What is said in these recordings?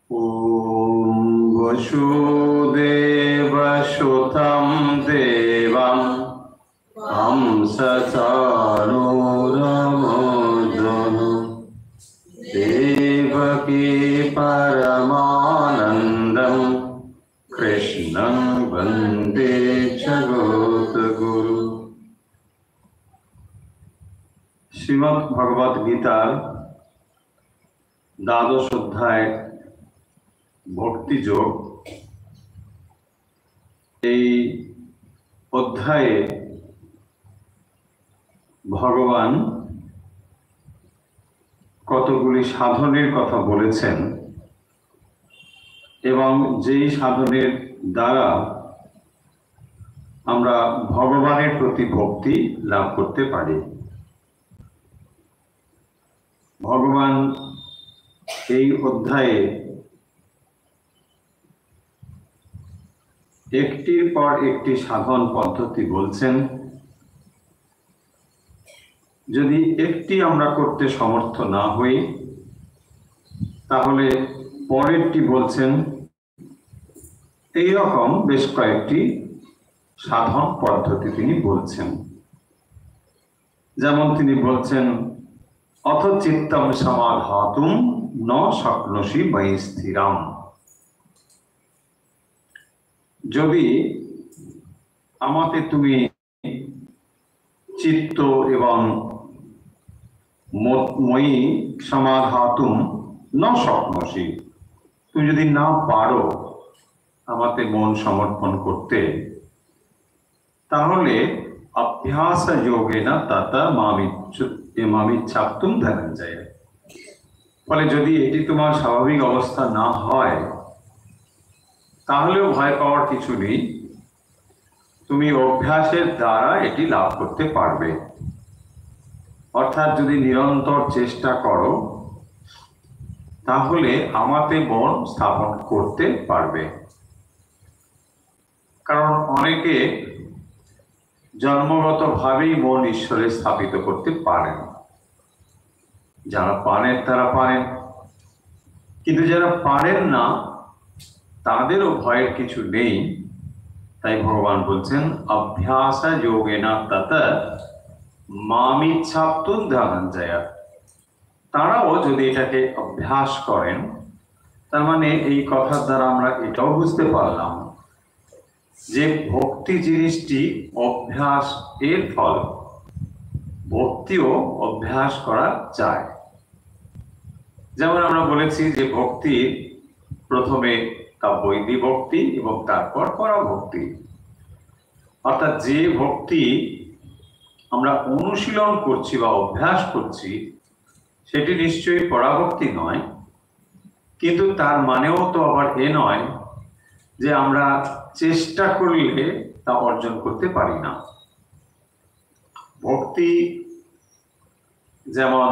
ॐ वसुदेवसुतं देवं हंसचाणूरमर्दनं देवकी परमानन्दं कृष्णं वन्दे जगद्गुरु। श्रीमद् भगवद गीतार द्वादश अध्याय भक्ति जोग अध्याये भगवान कतगुली साधनेर कथा बोलेছেন এবং যেই সাধনের দ্বারা আমরা ভগবানের প্রতি ভক্তি লাভ করতে পারি। ভগবান এই অধ্যায়ে একটির পর একটি সাধন পদ্ধতি বলছেন। যদি একটি আমরা করতে সমর্থ না হই তাহলে পরেরটি বলছেন। এই রকম বেশ কয়েকটি সাধন পদ্ধতি তিনি বলছেন। যেমন তিনি বলছেন, অথ চিত্তম সমাধাতুম ন শক্নোষি ময়ি স্থিরাম। যদি আমাকে তুমি চিত্ত এবং ময়ি সমাধাতুম ন শক্নোষি, তুমি যদি না পারো আমাকে মন সমর্পণ করতে, তাহলে অভ্যাস যোগেন তত মামিচ্ছাপ্তুম ধনঞ্জয়। ফলে যদি এটি তোমার স্বাভাবিক অবস্থা না হয় তাহলেও ভয় পাওয়ার কিছু নেই, তুমি অভ্যাসের দ্বারা এটি লাভ করতে পারবে। অর্থাৎ যদি নিরন্তর চেষ্টা করো তাহলে আমাতে মন স্থাপন করতে পারবে। কারণ অনেকে জন্মগতভাবেই মন ঈশ্বরে স্থাপিত করতে পারেন। যারা পারেন তারা পারেন, কিন্তু যারা পারেন না তাদেরও ভয়ের কিছু নেই। তাই ভগবান বলছেন, অভ্যাস যোগেন তত মামিচ্ছাপ্তুম ধনঞ্জয়। তারাও যদি এটাকে অভ্যাস করেন, তার মানে এই কথার দ্বারা আমরা এটাও বুঝতে পারলাম যে ভক্তি জিনিসটি অভ্যাস এর ফল। ভক্তিও অভ্যাস করা যায়। যেমন আমরা বলেছি যে ভক্তি প্রথমে কাব্যইদি ভক্তি এবং তারপর পরাভক্তি। অর্থাৎ যে ভক্তি আমরা অনুশীলন করছি বা অভ্যাস করছি সেটি নিশ্চয়ই পরাভক্তি নয়, কিন্তু তার মানেও তো আবার এ নয় যে আমরা চেষ্টা করলে তা অর্জন করতে পারি না। ভক্তি যেমন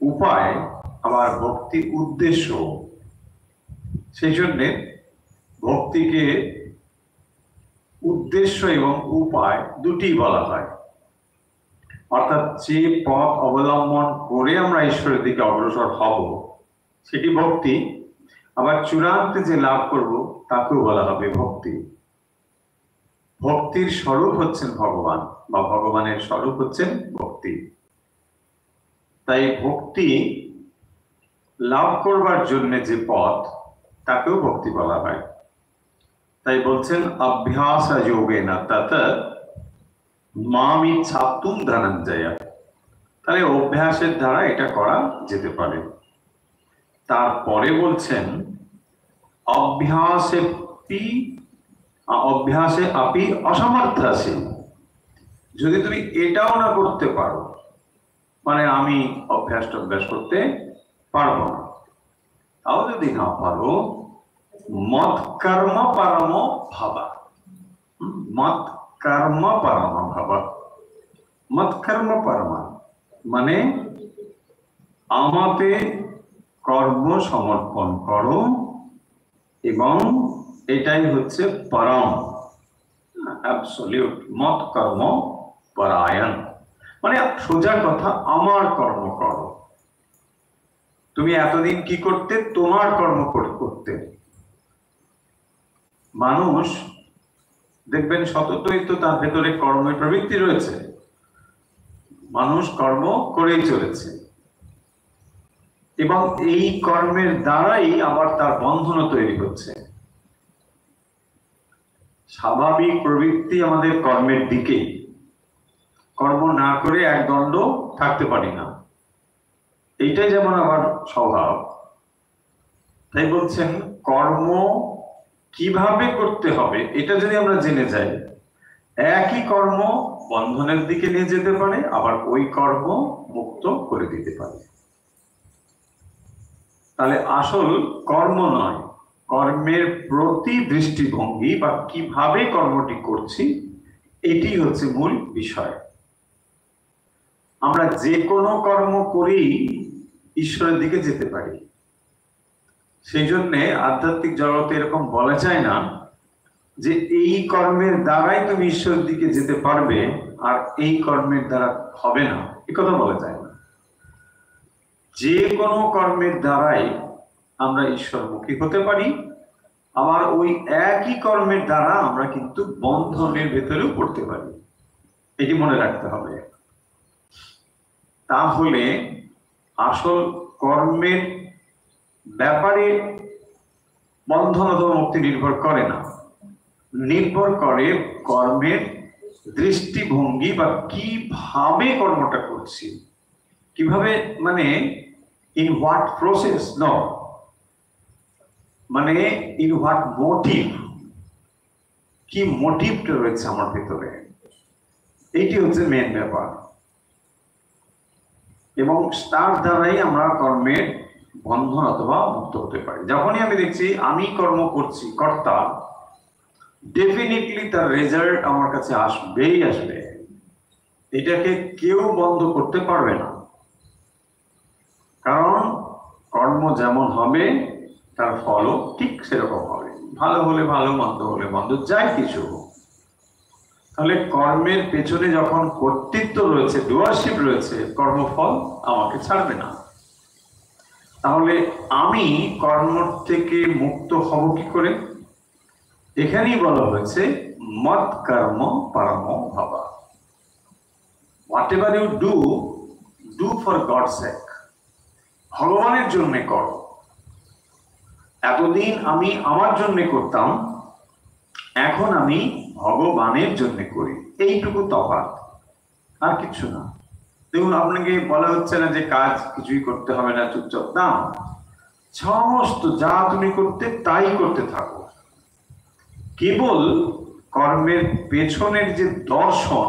উপায়, আবার ভক্তি উদ্দেশ্য। সেই জন্যে ভক্তিকে উদ্দেশ্য এবং উপায় দুটি বলা হয়। অর্থাৎ যে পথ অবলম্বন করে আমরা ঈশ্বরের দিকে অগ্রসর হব সেটি ভক্তি, আবার চূড়ান্তে যে লাভ করব তাকেও বলা হবে ভক্তি। ভক্তির স্বরূপ হচ্ছেন ভগবান, বা ভগবানের স্বরূপ হচ্ছেন ভক্তি। তাই ভক্তি লাভ করবার জন্য যে পথ তাকেও ভক্তি বলা হয়। তাই বলছেন অভ্যাস যোগেন তত মামিচ্ছাপ্তুম ধনঞ্জয়। তাহলে অভ্যাসের দ্বারা এটা করা যেতে পারে। তারপরে বলছেন অভ্যাসে আপি অসমর্থসি। যদি তুমি এটাও না করতে পারো, মানে আমি অভ্যাস করতে পারবো না, তাও যদি না পারো, মত কর্ম পরম ভাবা। মত কর্ম পরম ভাবা, মত কর্ম পরমা মানে আমাতে কর্ম সমর্পণ করো, এবং এটাই হচ্ছে পরম, অ্যাবসলিউট। মত কর্ম পরায়ণ মানে সোজা কথা, আমার কর্ম করো। তুমি এতদিন কি করতে? তোমার কর্ম করতে। মানুষ দেখবেন সততই তো তার ভেতরে কর্মের প্রবৃত্তি রয়েছে, মানুষ কর্ম করেই চলেছে এবং এই কর্মের দ্বারাই আবার তার বন্ধনও তৈরি হচ্ছে। স্বাভাবিক প্রবৃত্তি আমাদের কর্মের দিকে, কর্ম না করে এক দণ্ড থাকতে পারি না, এইটাই যেমন আমার স্বভাব। তাই বলছেন কর্ম কিভাবে করতে হবে এটা যদি আমরা জেনে যাই, একই কর্ম বন্ধনের দিকে নিয়ে যেতে পারে, আবার ওই কর্ম মুক্ত করে দিতে পারে। তাহলে আসল কর্ম নয়, কর্মের প্রতি দৃষ্টিভঙ্গি বা কিভাবে কর্মটি করছি, এটি হচ্ছে মূল বিষয়। আমরা যে কোনো কর্ম করেই ঈশ্বরের দিকে যেতে পারি। সেই জন্য আধ্যাত্মিক জগতে এরকম বলা যায় না যে এই কর্মের দ্বারাই তুমি ঈশ্বরের দিকে যেতে পারবে আর এই কর্মের দ্বারা হবে না, এ কথা বলা যায় না। যে কোনো কর্মের দ্বারাই আমরা ঈশ্বরমুখী হতে পারি, আবার ওই একই কর্মের দ্বারা আমরা কিন্তু বন্ধনের ভেতরেও পড়তে পারি, এটি মনে রাখতে হবে। তাহলে আসল কর্মের ব্যাপারে বন্ধন অথবা মুক্তি নির্ভর করে না, নির্ভর করে কর্মের দৃষ্টিভঙ্গি বা কিভাবে কর্মটা করছি, কিভাবে মানে ইন হোয়াট প্রসেস, নো মানে ইন হোয়াট মোটিভ, কি মোটিভটা রয়েছে আমার ভেতরে, এইটি হচ্ছে মেন ব্যাপার। এবং তার দ্বারাই আমরা কর্মের বন্ধন অথবা মুক্ত হতে পারি। যখনই আমি দেখছি আমি কর্ম করছি কর্তা, ডেফিনেটলি তার রেজাল্ট আমার কাছে আসবেই আসবে, এটাকে কেউ বন্ধ করতে পারবে না। কারণ কর্ম যেমন হবে তার ফলও ঠিক সেরকম হবে, ভালো হলে ভালো, মন্দ হলে মন্দ, যাই কিছু হোক। তাহলে কর্মের পেছনে যখন কর্তৃত্ব রয়েছে, ডুয়ারশিপ রয়েছে, কর্মফল আমাকে ছাড়বে না। তাহলে আমি কর্ম থেকে মুক্ত হব কি করে? এখানেই বলা হয়েছে মত কর্ম পরম ভাবা। Whatever you do, do for God's sake. ভগবানের জন্য করো। এতদিন আমি আমার জন্য করতাম, এখন আমি ভগবানের জন্য করি, এইটুকু তফাৎ, আর কিছু না। দেখুন, আপনাকে বলা হচ্ছে না যে কাজ কিছুই করতে হবে না, চুপচাপ না, সমস্ত যা তুমি করতে তাই করতে থাকো। কেবল কর্মের পেছনের যে দর্শন,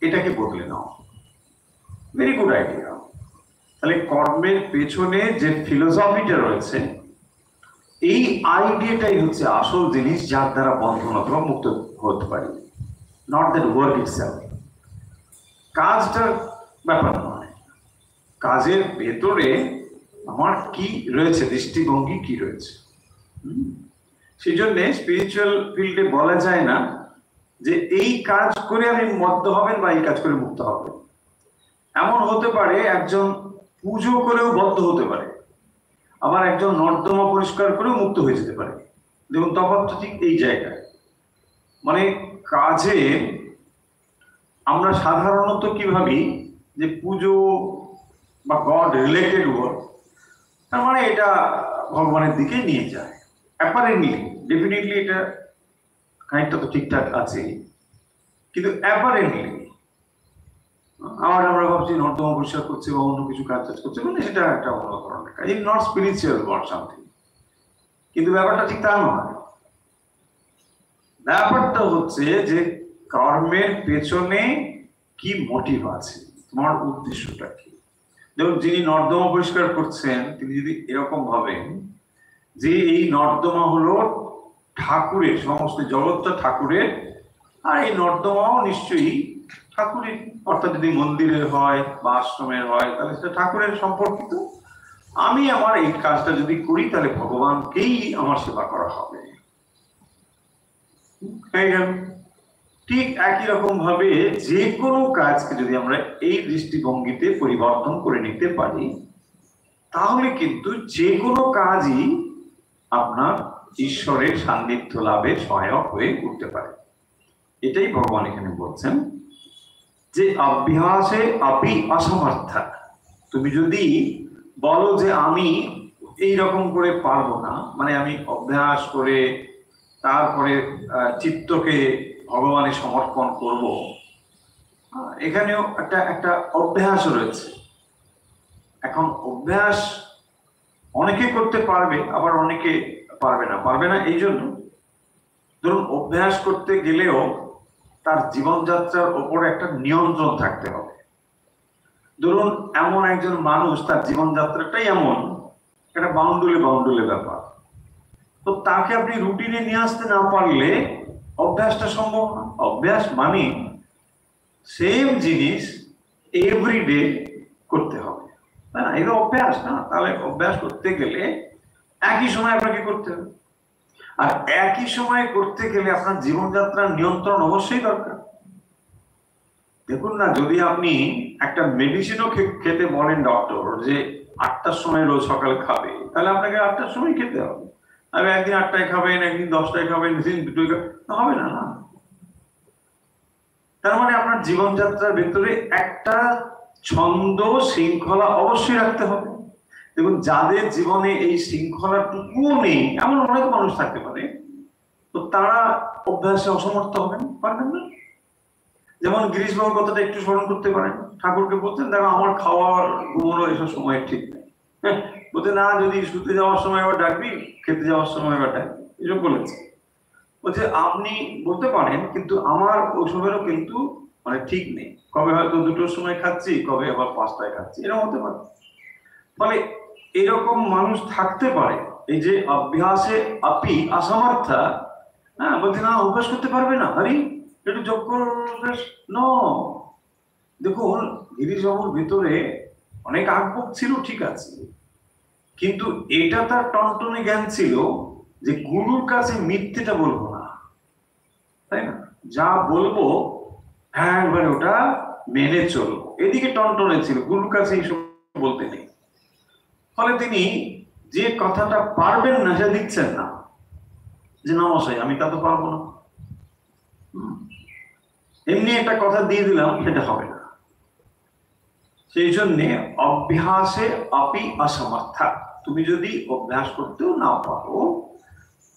এটাকে বদলে নাও। Very good idea. তাহলে কর্মের পেছনে যে ফিলোসফিটা রয়েছে, এই আইডিয়াটাই হচ্ছে আসল জিনিস, যার দ্বারা বন্ধন অথবা মুক্ত হতে পারি, নট দ্যাট ওয়ার্ক ইটসেলফ। কাজটার ব্যাপার নয়, কাজের ভেতরে আমার কি রয়েছে, দৃষ্টিভঙ্গি কি রয়েছে। সেই জন্য স্পিরিচুয়াল ফিল্ডে বলা যায় না যে এই কাজ করে আমি মধ্য হবেন বা এই কাজ করে মুক্ত হবেন। এমন হতে পারে একজন পুজো করেও বদ্ধ হতে পারে, আবার একজন নর্দমা পরিষ্কার করেও মুক্ত হয়ে যেতে পারে। দেখুন, তফাৎটা ঠিক এই জায়গায়। মানে কাজে আমরা সাধারণত কি ভাবি যে পুজো বা গড রিলেটেড ওয়ার্ক, তার মানে এটা ভগবানের দিকে নিয়ে যায়। অ্যাপারেন্টলি ডেফিনেটলি এটা খানিকটা তো ঠিকঠাক আছে, কিন্তু অ্যাপারেন্টলি আবার আমরা ভাবছি নর্দমা পরিষ্কার করছে বা অন্য কিছু কাজ করছে, মানে সেটা একটা অন্য ধরনের কাজ, it not spiritual work something. কিন্তু ব্যাপারটা ঠিক তা নয়। ব্যাপারটা হচ্ছে যে কর্মের পেছনে কি মোটিভ আছে, তোমার উদ্দেশ্যটা কি। দেখুন, যিনি নর্দমা পরিষ্কার করছেন, তিনি যদি এরকম ভাবেন যে এই নর্দমা হলো ঠাকুরের, সমস্ত জগৎটা ঠাকুরের, আর এই নর্দমাও নিশ্চয়ই ঠাকুরের, অর্থাৎ যদি মন্দিরের হয় বা আশ্রমের হয় তাহলে সেটা ঠাকুরের সম্পর্কিত। আমি আমার এই কাজটা যদি করি তাহলে ভগবানকেই আমার সেবা করা হবে। ঠিক একই রকম ভাবে যে কোনো কাজকে যদি আমরা এই দৃষ্টিভঙ্গিতে পরিবর্তন করে নিতে পারি, তাহলে কিন্তু যে কোনো কাজই আপনার ঈশ্বরের সান্নিধ্য লাভে সহায়ক হয়ে উঠতে পারে। এটাই ভগবান এখানে বলছেন যে অভ্যাসে আপি অসমর্থা। তুমি যদি বলো যে আমি এইরকম করে পারবো না, মানে আমি অভ্যাস করে তারপরে চিত্তকে ভগবানে সমর্পণ করব, এখানেও একটা একটা অভ্যাস রয়েছে। এখন অভ্যাস অনেকে করতে পারবে, আবার অনেকে পারবে না এই জন্য ধরুন অভ্যাস করতে গেলেও তার জীবনযাত্রার উপরে একটা নিয়ন্ত্রণ থাকতে হবে। ধরুন এমন একজন মানুষ, তার জীবনযাত্রাটাই এমন একটা বাউন্ডুলে ব্যাপার, তো তাকে আপনি রুটিনে নিয়ে আসতে না পারলে অভ্যাসটা সম্ভব না। অভ্যাস মানে সেম জিনিস এভরিডে করতে হবে, তাই না? এটা অভ্যাস না। তাহলে অভ্যাস করতে গেলে একই সময় আপনাকে করতে হবে, আর একই সময় করতে গেলে আপনার জীবনযাত্রার নিয়ন্ত্রণ অবশ্যই দরকার। দেখুন না, যদি আপনি একটা মেডিসিনও খেতে বলেন ডক্টর যে 8টার সময় রোজ সকালে খাবে, তাহলে আপনাকে 8টার সময় খেতে হবে। আর একদিন 8টায় খাবেন, একদিন 10টায় খাবেন, একদিন 2টোয় খাবেন, হবে না। না, তার মানে আপনার জীবনযাত্রার ভেতরে একটা ছন্দ শৃঙ্খলা অবশ্যই রাখতে হবে। দেখুন, যাদের জীবনে এই শৃঙ্খলাটুকুও নেই এমন অনেক মানুষ থাকতে পারে, তো তারা অভ্যাসে অসমর্থ পারবেন না। যেমন গিরিশবাবুর কথাটা একটু স্মরণ করতে পারেন। ঠাকুরকে বলতেন, দেখো আমার খাওয়ার ঘুমোনো এসব সময় ঠিক নেই, বলতে না, যদি শুতে যাওয়ার সময় আবার ডাকবি, খেতে যাওয়ার সময় আবার ডাকবি, এসব বলেছে। বলছে আপনি বলতে পারেন, কিন্তু আমার ওসবেরও কিন্তু মানে ঠিক নেই, কবে হয়তো 2টোর সময় খাচ্ছি, কবে আবার 5টায় খাচ্ছি, এরকম হতে পারে। ফলে এরকম মানুষ থাকতে পারে। এই যে অভ্যাসে আপি অসমর্থা, হ্যাঁ, বলছে না অভ্যাস করতে পারবে না, আরে একটু যোগ্য ন। দেখুন, গিরিশবাবুর ভিতরে অনেক আগ্রহ ছিল, ঠিক আছে, কিন্তু এটা তার টনটনে জ্ঞান ছিল যে গুরুর কাছে মিথ্যেটা বলবো না, তাই না? যা বলবো হ্যাঁ একবারে ওটা মেনে চলবো, এদিকে টনটনে ছিল, গুরুর কাছে এইসব বলতে নেই। ফলে তিনি যে কথাটা পারবেন না সেটা দিচ্ছেন না, যে না মশাই আমি তা তো পারবো না, এমনি একটা কথা দিয়ে দিলাম, সেটা হবে না। সেই জন্য অভ্যাসে আপি অসমর্থা। তুমি যদি অভ্যাস করতেও না পারো,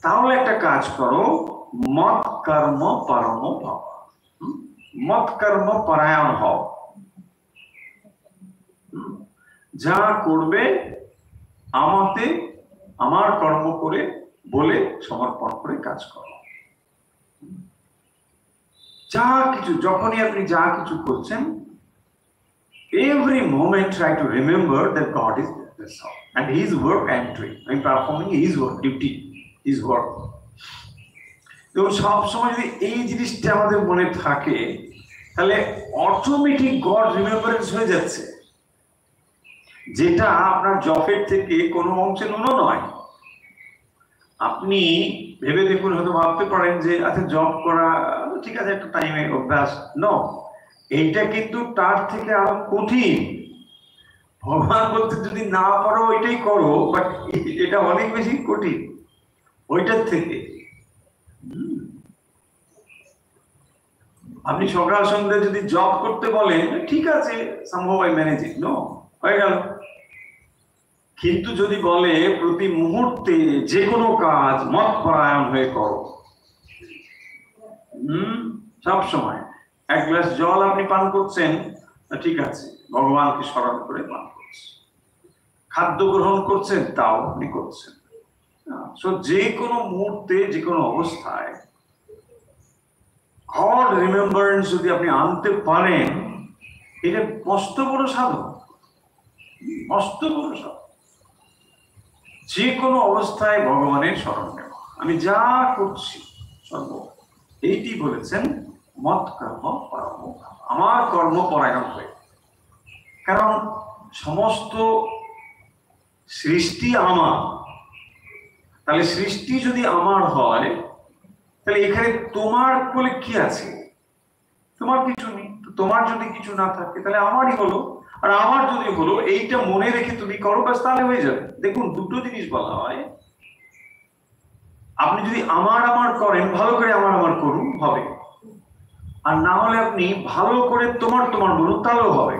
তাহলে একটা কাজ করো, মত কর্ম পরম ভাব, মত কর্ম পরায়ণ হও। যা করবে আমাতে আমার কর্ম করে বলে সমর্পণ করে কাজ করো। যা কিছু, যখনই আপনি যা কিছু করছেন, every moment try to remember that God is there and His work I am doing, I am performing His work, duty, His work. তো সব সময় যদি এই জিনিসটা আমাদের মনে থাকে, তাহলে অটোমেটিক গড রিমেম্বারেন্স হয়ে যাচ্ছে, যেটা আপনার জবের থেকে কোনো অংশে ন্যূন নয়। আপনি ভেবে দেখুন, হয়তো ভাবতে পারেন যে আচ্ছা জব করা ঠিক আছে, একটা টাইমে অভ্যাস, নো, এইটা কিন্তু তার থেকে আরো কঠিন। ভগবান বলতে যদি না পারো এটাই করো, বাট এটা অনেক বেশি কঠিন ওইটার থেকে। আপনি সকাল সন্ধ্যে যদি জব করতে বলেন, ঠিক আছে, সম্ভব আই ম্যানেজ ইট, নো, হয়ে গেল। কিন্তু যদি বলে প্রতি মুহূর্তে যে কোনো কাজ মত পরায়ণ হয়ে করো, সব সময় এক গ্লাস জল আপনি পান করছেন, ঠিক আছে, ভগবানকে স্মরণ করে পান করছেন। খাদ্য গ্রহণ করছেন, তাও আপনি করছেন। যে কোনো মুহূর্তে, যে কোনো অবস্থায় গড রিমেম্বারেন্স যদি আপনি আনতে পারেন, এটা মস্ত বড় সাধন, মস্ত বড় সাধন। যে কোনো অবস্থায় ভগবানের স্মরণ নেওয়া, আমি যা করছি সর্ব, এইটি বলেছেন মত কর্ম পরম, আমার কর্ম পরায়ণ হয়ে। কারণ সমস্ত সৃষ্টি আমার, তাহলে সৃষ্টি যদি আমার হয়, তাহলে এখানে তোমার বলে কি আছে? তোমার কিছু নেই। তোমার যদি কিছু না থাকে তাহলে আমারই হলো। আর আমার যদি হলো এইটা মনে রেখে তুমি করো, ব্যাস তাহলে হয়ে যাবে। দেখুন, দুটো জিনিস বলা হয়, আপনি যদি আমার আমার করেন, ভালো করে আমার আমার করুন, হবে। আর না হলে আপনি ভালো করে তোমার তোমার বলুন, তাহলেও হবে।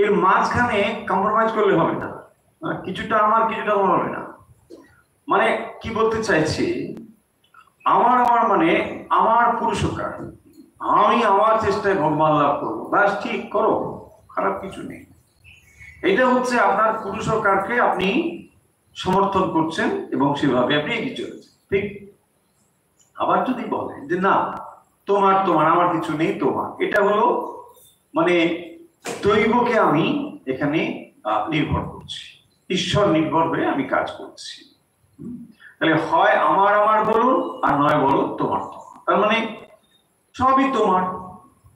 এর মাঝখানে কম্প্রোমাইজ করলে হবে না, কিছুটা আমার কিছুটা তোমার হবে না। মানে কি বলতে চাইছি, আমার আমার মানে আমার পুরুষকার, আমি আমার চেষ্টায় ভগবান লাভ করবো, ব্যাস, ঠিক করো, খারাপ কিছু নেই। এটা হচ্ছে আপনার পুরুষকারকে আপনি সমর্থন করছেন এবং সেভাবে আপনি এগিয়ে চলেছেন, ঠিক। আবার যদি বলেন যে না, তোমার তোমার আমার কিছু নেই, তোমার, এটা হলো মানে দৈবকে আমি এখানে নির্ভর করছি, ঈশ্বর নির্ভর হয়ে আমি কাজ করছি। তাহলে হয় আমার আমার বলুন, আর নয় বলুন তোমার তোমার। তার মানে সবই তোমার,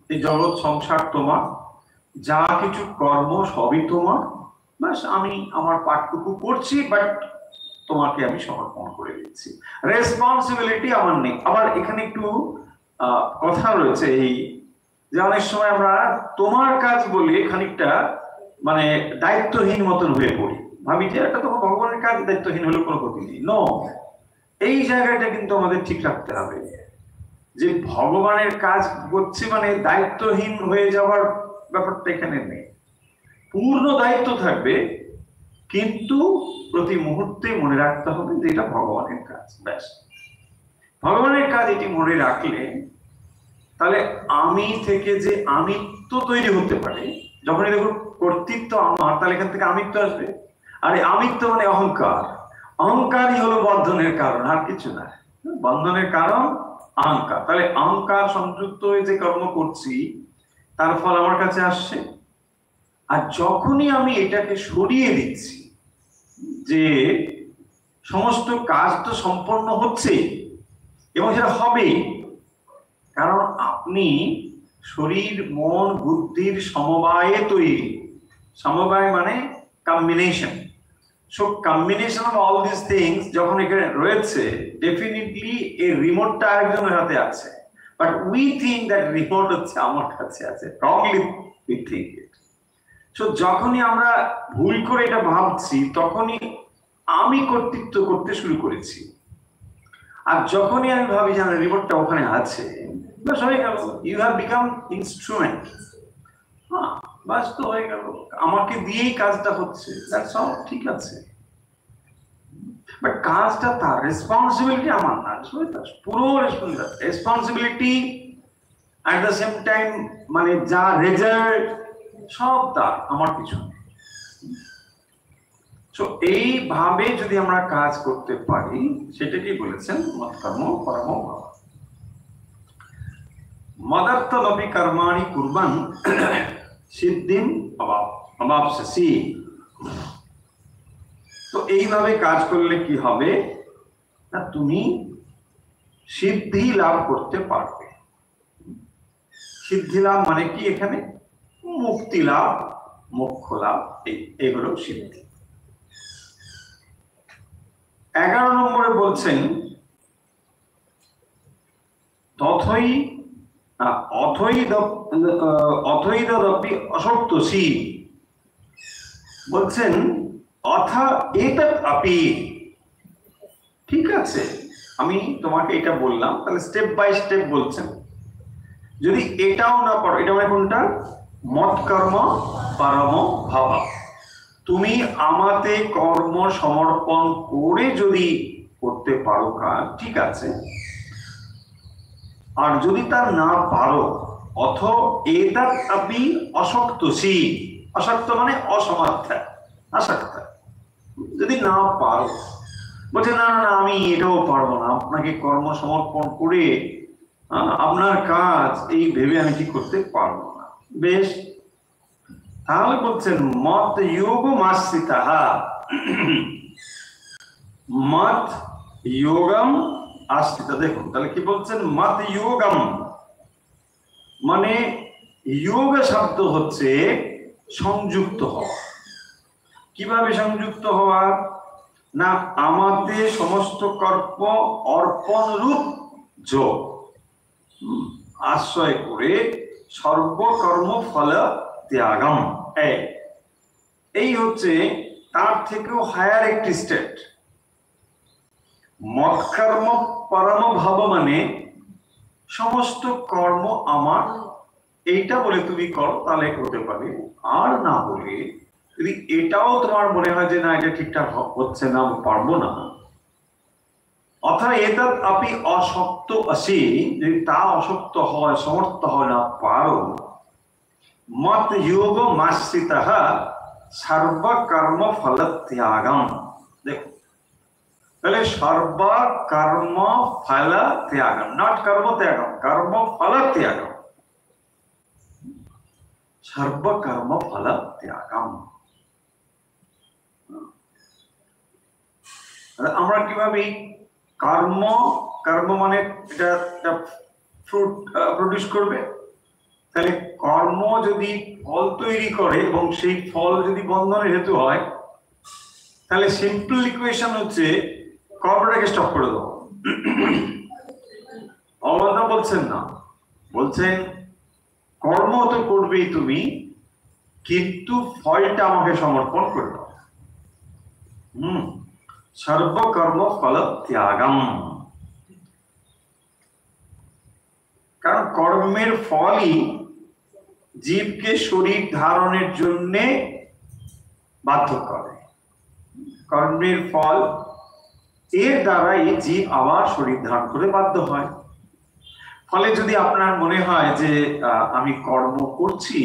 এই জগৎ সংসার তোমার, যা কিছু কর্ম সবই তোমার, ব্যাস আমি আমার পাঠটুকু করছি, বাট তোমাকে আমি সমর্পণ করে দিচ্ছি, রেসপন্সিবিলিটি আমার নেই। আবার এখানে একটু কথা রয়েছে, এই যে অনেক সময় আমরা তোমার কাজ বলে খানিকটা মানে দায়িত্বহীন মতন হয়ে পড়ি, ভাবি যে এটা তো ভগবানের কাজ, দায়িত্বহীন হলে কোনো ক্ষতি নেই। নো, এই জায়গাটা কিন্তু আমাদের ঠিক রাখতে হবে, যে ভগবানের কাজ করছি মানে দায়িত্বহীন হয়ে যাওয়ার ব্যাপারটা এখানে নেই, পূর্ণ দায়িত্ব থাকবে, কিন্তু প্রতি মুহূর্তে মনে রাখতে হবে যে এটা ভগবানের কাজ, ব্যাস। ভগবানের কাজ এটি মনে রাখলে তাহলে আমি থেকে যে আমিত্ব তৈরি হতে পারে, যখন দেখুন কর্তৃত্ব আমার, তাহলে এখান থেকে আমিত্ব আসবে। আর আমিত্ব মানে অহংকার, অহংকারই হলো বন্ধনের কারণ, আর কিছু না। বন্ধনের কারণ অহংকার, তাহলে অহংকার সংযুক্ত হয়ে যে কর্ম করছি তার ফল আমার কাছে আসছে। আর যখনই আমি এটাকে সরিয়ে দিচ্ছি যে সমস্ত কাজ তো সম্পন্ন হচ্ছে এবং সেটা হবে, কারণ আপনি শরীর মন বুদ্ধির সমবায়ে তৈরি, সমবায় মানে combination. So combination of all this things যখন এখানে রয়েছে, ডেফিনেটলি এই রিমোটটা আরেকজনের হাতে আছে, but we think that remote হচ্ছে আমার কাছে আছে, wrongly we think it. So যখনই আমরা ভুল করে এটা ভাবছি, তখনই আমি কর্তৃত্ব করতে শুরু করেছি। আর যখনই আমি ভাবি যে রিমোটটা ওখানে আছে, বাস হয়ে গেল, ইউ হ্যাভ বিকাম ইনস্ট্রুমেন্ট। হ্যাঁ, বাস তো হয়ে গেল, আমাকে দিয়েই কাজটা হচ্ছে, দ্যাটস অল, ঠিক আছে। বাট কাজটা তার, রেসপন্সিবিলিটি আমার না, পুরো responsibility at the same time, মানে যা রেজাল্ট সব তার, আমার কিছু নেই। তো এইভাবে যদি আমরা কাজ করতে পারি, সেটাকেই বলেছেন মৎকর্ম পরমো ভব। মদর্থমপি কর্মাণি কুর্বন সিদ্ধিম অবাপ্স্যসি। তো এইভাবে কাজ করলে কি হবে না, তুমি সিদ্ধি লাভ করতে পারবে। সিদ্ধি লাভ মানে কি, এখানে মুক্তি লাভ, মোক্ষ লাভ, এগুলো সিদ্ধি। 11 নম্বরে বলছেন তথৈ অথৈদপি অসক্তসি, বলছেন অথা এতৎ আপি। ঠিক আছে, আমি তোমাকে এটা বললাম, তাহলে স্টেপ বাই স্টেপ বলছেন, যদি এটাও না পারো, এটা মানে কোনটা, মৎকর্ম পরম ভব, তুমি আমাতে কর্ম সমর্পণ করে যদি করতে পারো কাজ, ঠিক আছে। আর যদি তা না পারো, অথ এতৎ আপি অসক্তসি, অসক্ত মানে অসমর্থ, আসক্ত, যদি না পারো, বলছে না না আমি এটাও পারবো না, আপনাকে কর্ম সমর্পণ করে আপনার কাজ এই ভেবে আমি কি করতে পারবো না, বেশ। তাহলে বলছেন মত যোগ মাশ্রিতাঃ, মত যোগম আশ্রিত। দেখুন তাহলে কি বলছেন, মত যোগম মানে যোগ শব্দ হচ্ছে সংযুক্ত হওয়া। কিভাবে সংযুক্ত হওয়া না, আমাদের সমস্ত কর্ম অর্পণ রূপ যোগ আশ্রয় করে সর্বকর্ম ফল ত্যাগম, এই হচ্ছে তার থেকেও হায়ার একটি স্টেট। মৎকর্ম পরম ভাব মানে সমস্ত কর্ম আমার, এইটা বলে তুমি করো তাহলে হতে পারে, আর না বলে যদি এটাও তোমার মনে হয় যে না এটা ঠিকঠাক হচ্ছে না, পারবো না, অথবা এতদ আপনি অশক্ত আসি, যদি তা অশক্ত হয়, সমর্থ হয় না পারো, মত যোগ মাশ্রিতঃ সর্বকর্ম ফল ত্যাগম। দেখো তাহলে সর্বকর্ম ফল ত্যাগম, নট কর্ম ত্যাগম, কর্ম ফল ত্যাগম, সর্বকর্ম ফল ত্যাগম। আমরা কিভাবে কর্ম, কর্ম মানে এটা ফ্রুট প্রডিউস করবে, তাহলে কর্ম যদি ফল তৈরি করে এবং সেই ফল যদি বন্ধনের হেতু হয়, তাহলে সিম্পল ইকুয়েশন হচ্ছে কর্মটাকে স্টপ করে দাও। অবন্ধা বলছেন না, বলছেন কর্ম তো করবেই তুমি, কিন্তু ফলটা আমাকে সমর্পণ করে দাও। সর্বকর্ম ফল ত্যাগম, কারণ কর্মের ফলই জীবকে শরীর ধারণের জন্য বাধ্য করে। কর্মের ফল এর দ্বারাই জীব আবার শরীর ধারণ করে বাধ্য হয়। ফলে যদি আপনার মনে হয় যে আমি কর্ম করছি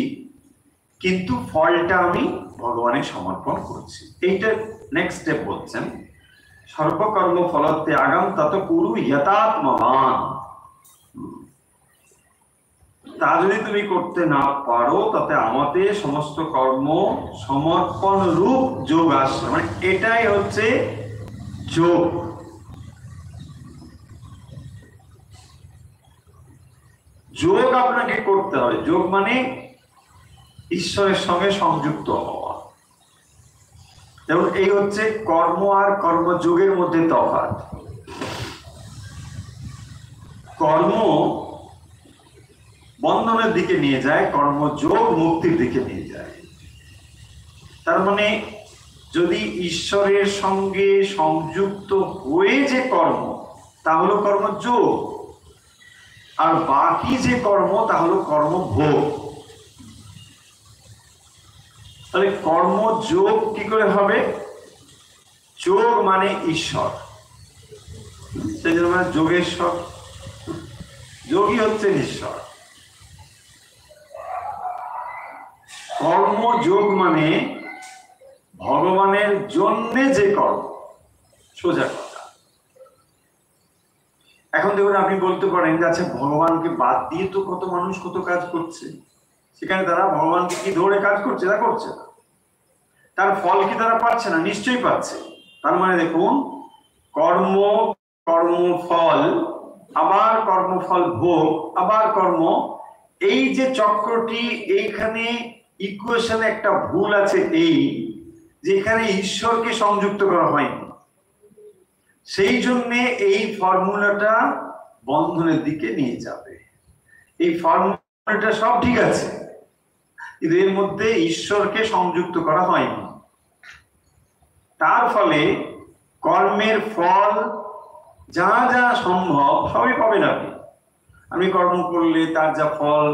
কিন্তু ফলটা আমি ভগবানের সমর্পণ করছি, এইটা নেক্সট স্টেপ বলছেন সর্বকর্ম ফল ত্যাগম তত কুরু যথাত্মবান। তা যদি তুমি করতে না পারো তাতে আমাদের সমস্ত কর্ম সমর্পণ রূপ যোগ আসে, মানে এটাই হচ্ছে যোগ। যোগ আপনাকে করতে হবে। যোগ মানে ঈশ্বরের সঙ্গে সংযুক্ত হওয়া। এবং এই হচ্ছে কর্ম আর কর্মযোগের মধ্যে তফাৎ। কর্ম বন্ধনের দিকে নিয়ে যায়, কর্মযোগ মুক্তির দিকে নিয়ে যায়। তার মানে যদি ঈশ্বরের সঙ্গে সংযুক্ত হয়ে যে কর্ম তা হলো কর্মযোগ, আর বাকি যে কর্ম তা হলো কর্মভোগ। তাহলে কর্মযোগ কি করে হবে? যোগ মানে ঈশ্বর, সেই জন্য মানে যোগেশ্বর, যোগী হচ্ছেন ঈশ্বর। কর্মযোগ মানে ভগবানের জন্য যে কর্ম, সোজা কথা। এখন দেখুন আপনি বলতে পারেন যে আচ্ছা ভগবানকে বাদ দিয়ে তো কত মানুষ কত কাজ করছে, সেখানে তারা ভগবানকে কি ধরে কাজ করছে? তা করছে না। তার ফল কি তারা পাচ্ছে না? নিশ্চয়ই পাচ্ছে। তার মানে দেখুন কর্ম, কর্মফল, আবার কর্মফল ভোগ, আবার কর্ম, এই যে চক্রটি, এইখানে ইকুয়েশনে একটা ভুল আছে, এই যেখানে ঈশ্বরকে সংযুক্ত করা হয়নি। সেই জন্যে এই ফর্মুলাটা বন্ধনের দিকে নিয়ে যাবে। এই ফর্মুলাটা সব ঠিক আছে, কিন্তু এর মধ্যে ঈশ্বরকে সংযুক্ত করা হয়নি। তার ফলে কর্মের ফল যা যা সম্ভব সবই পাবেন আপনি। আমি কর্ম করলে তার যা ফল,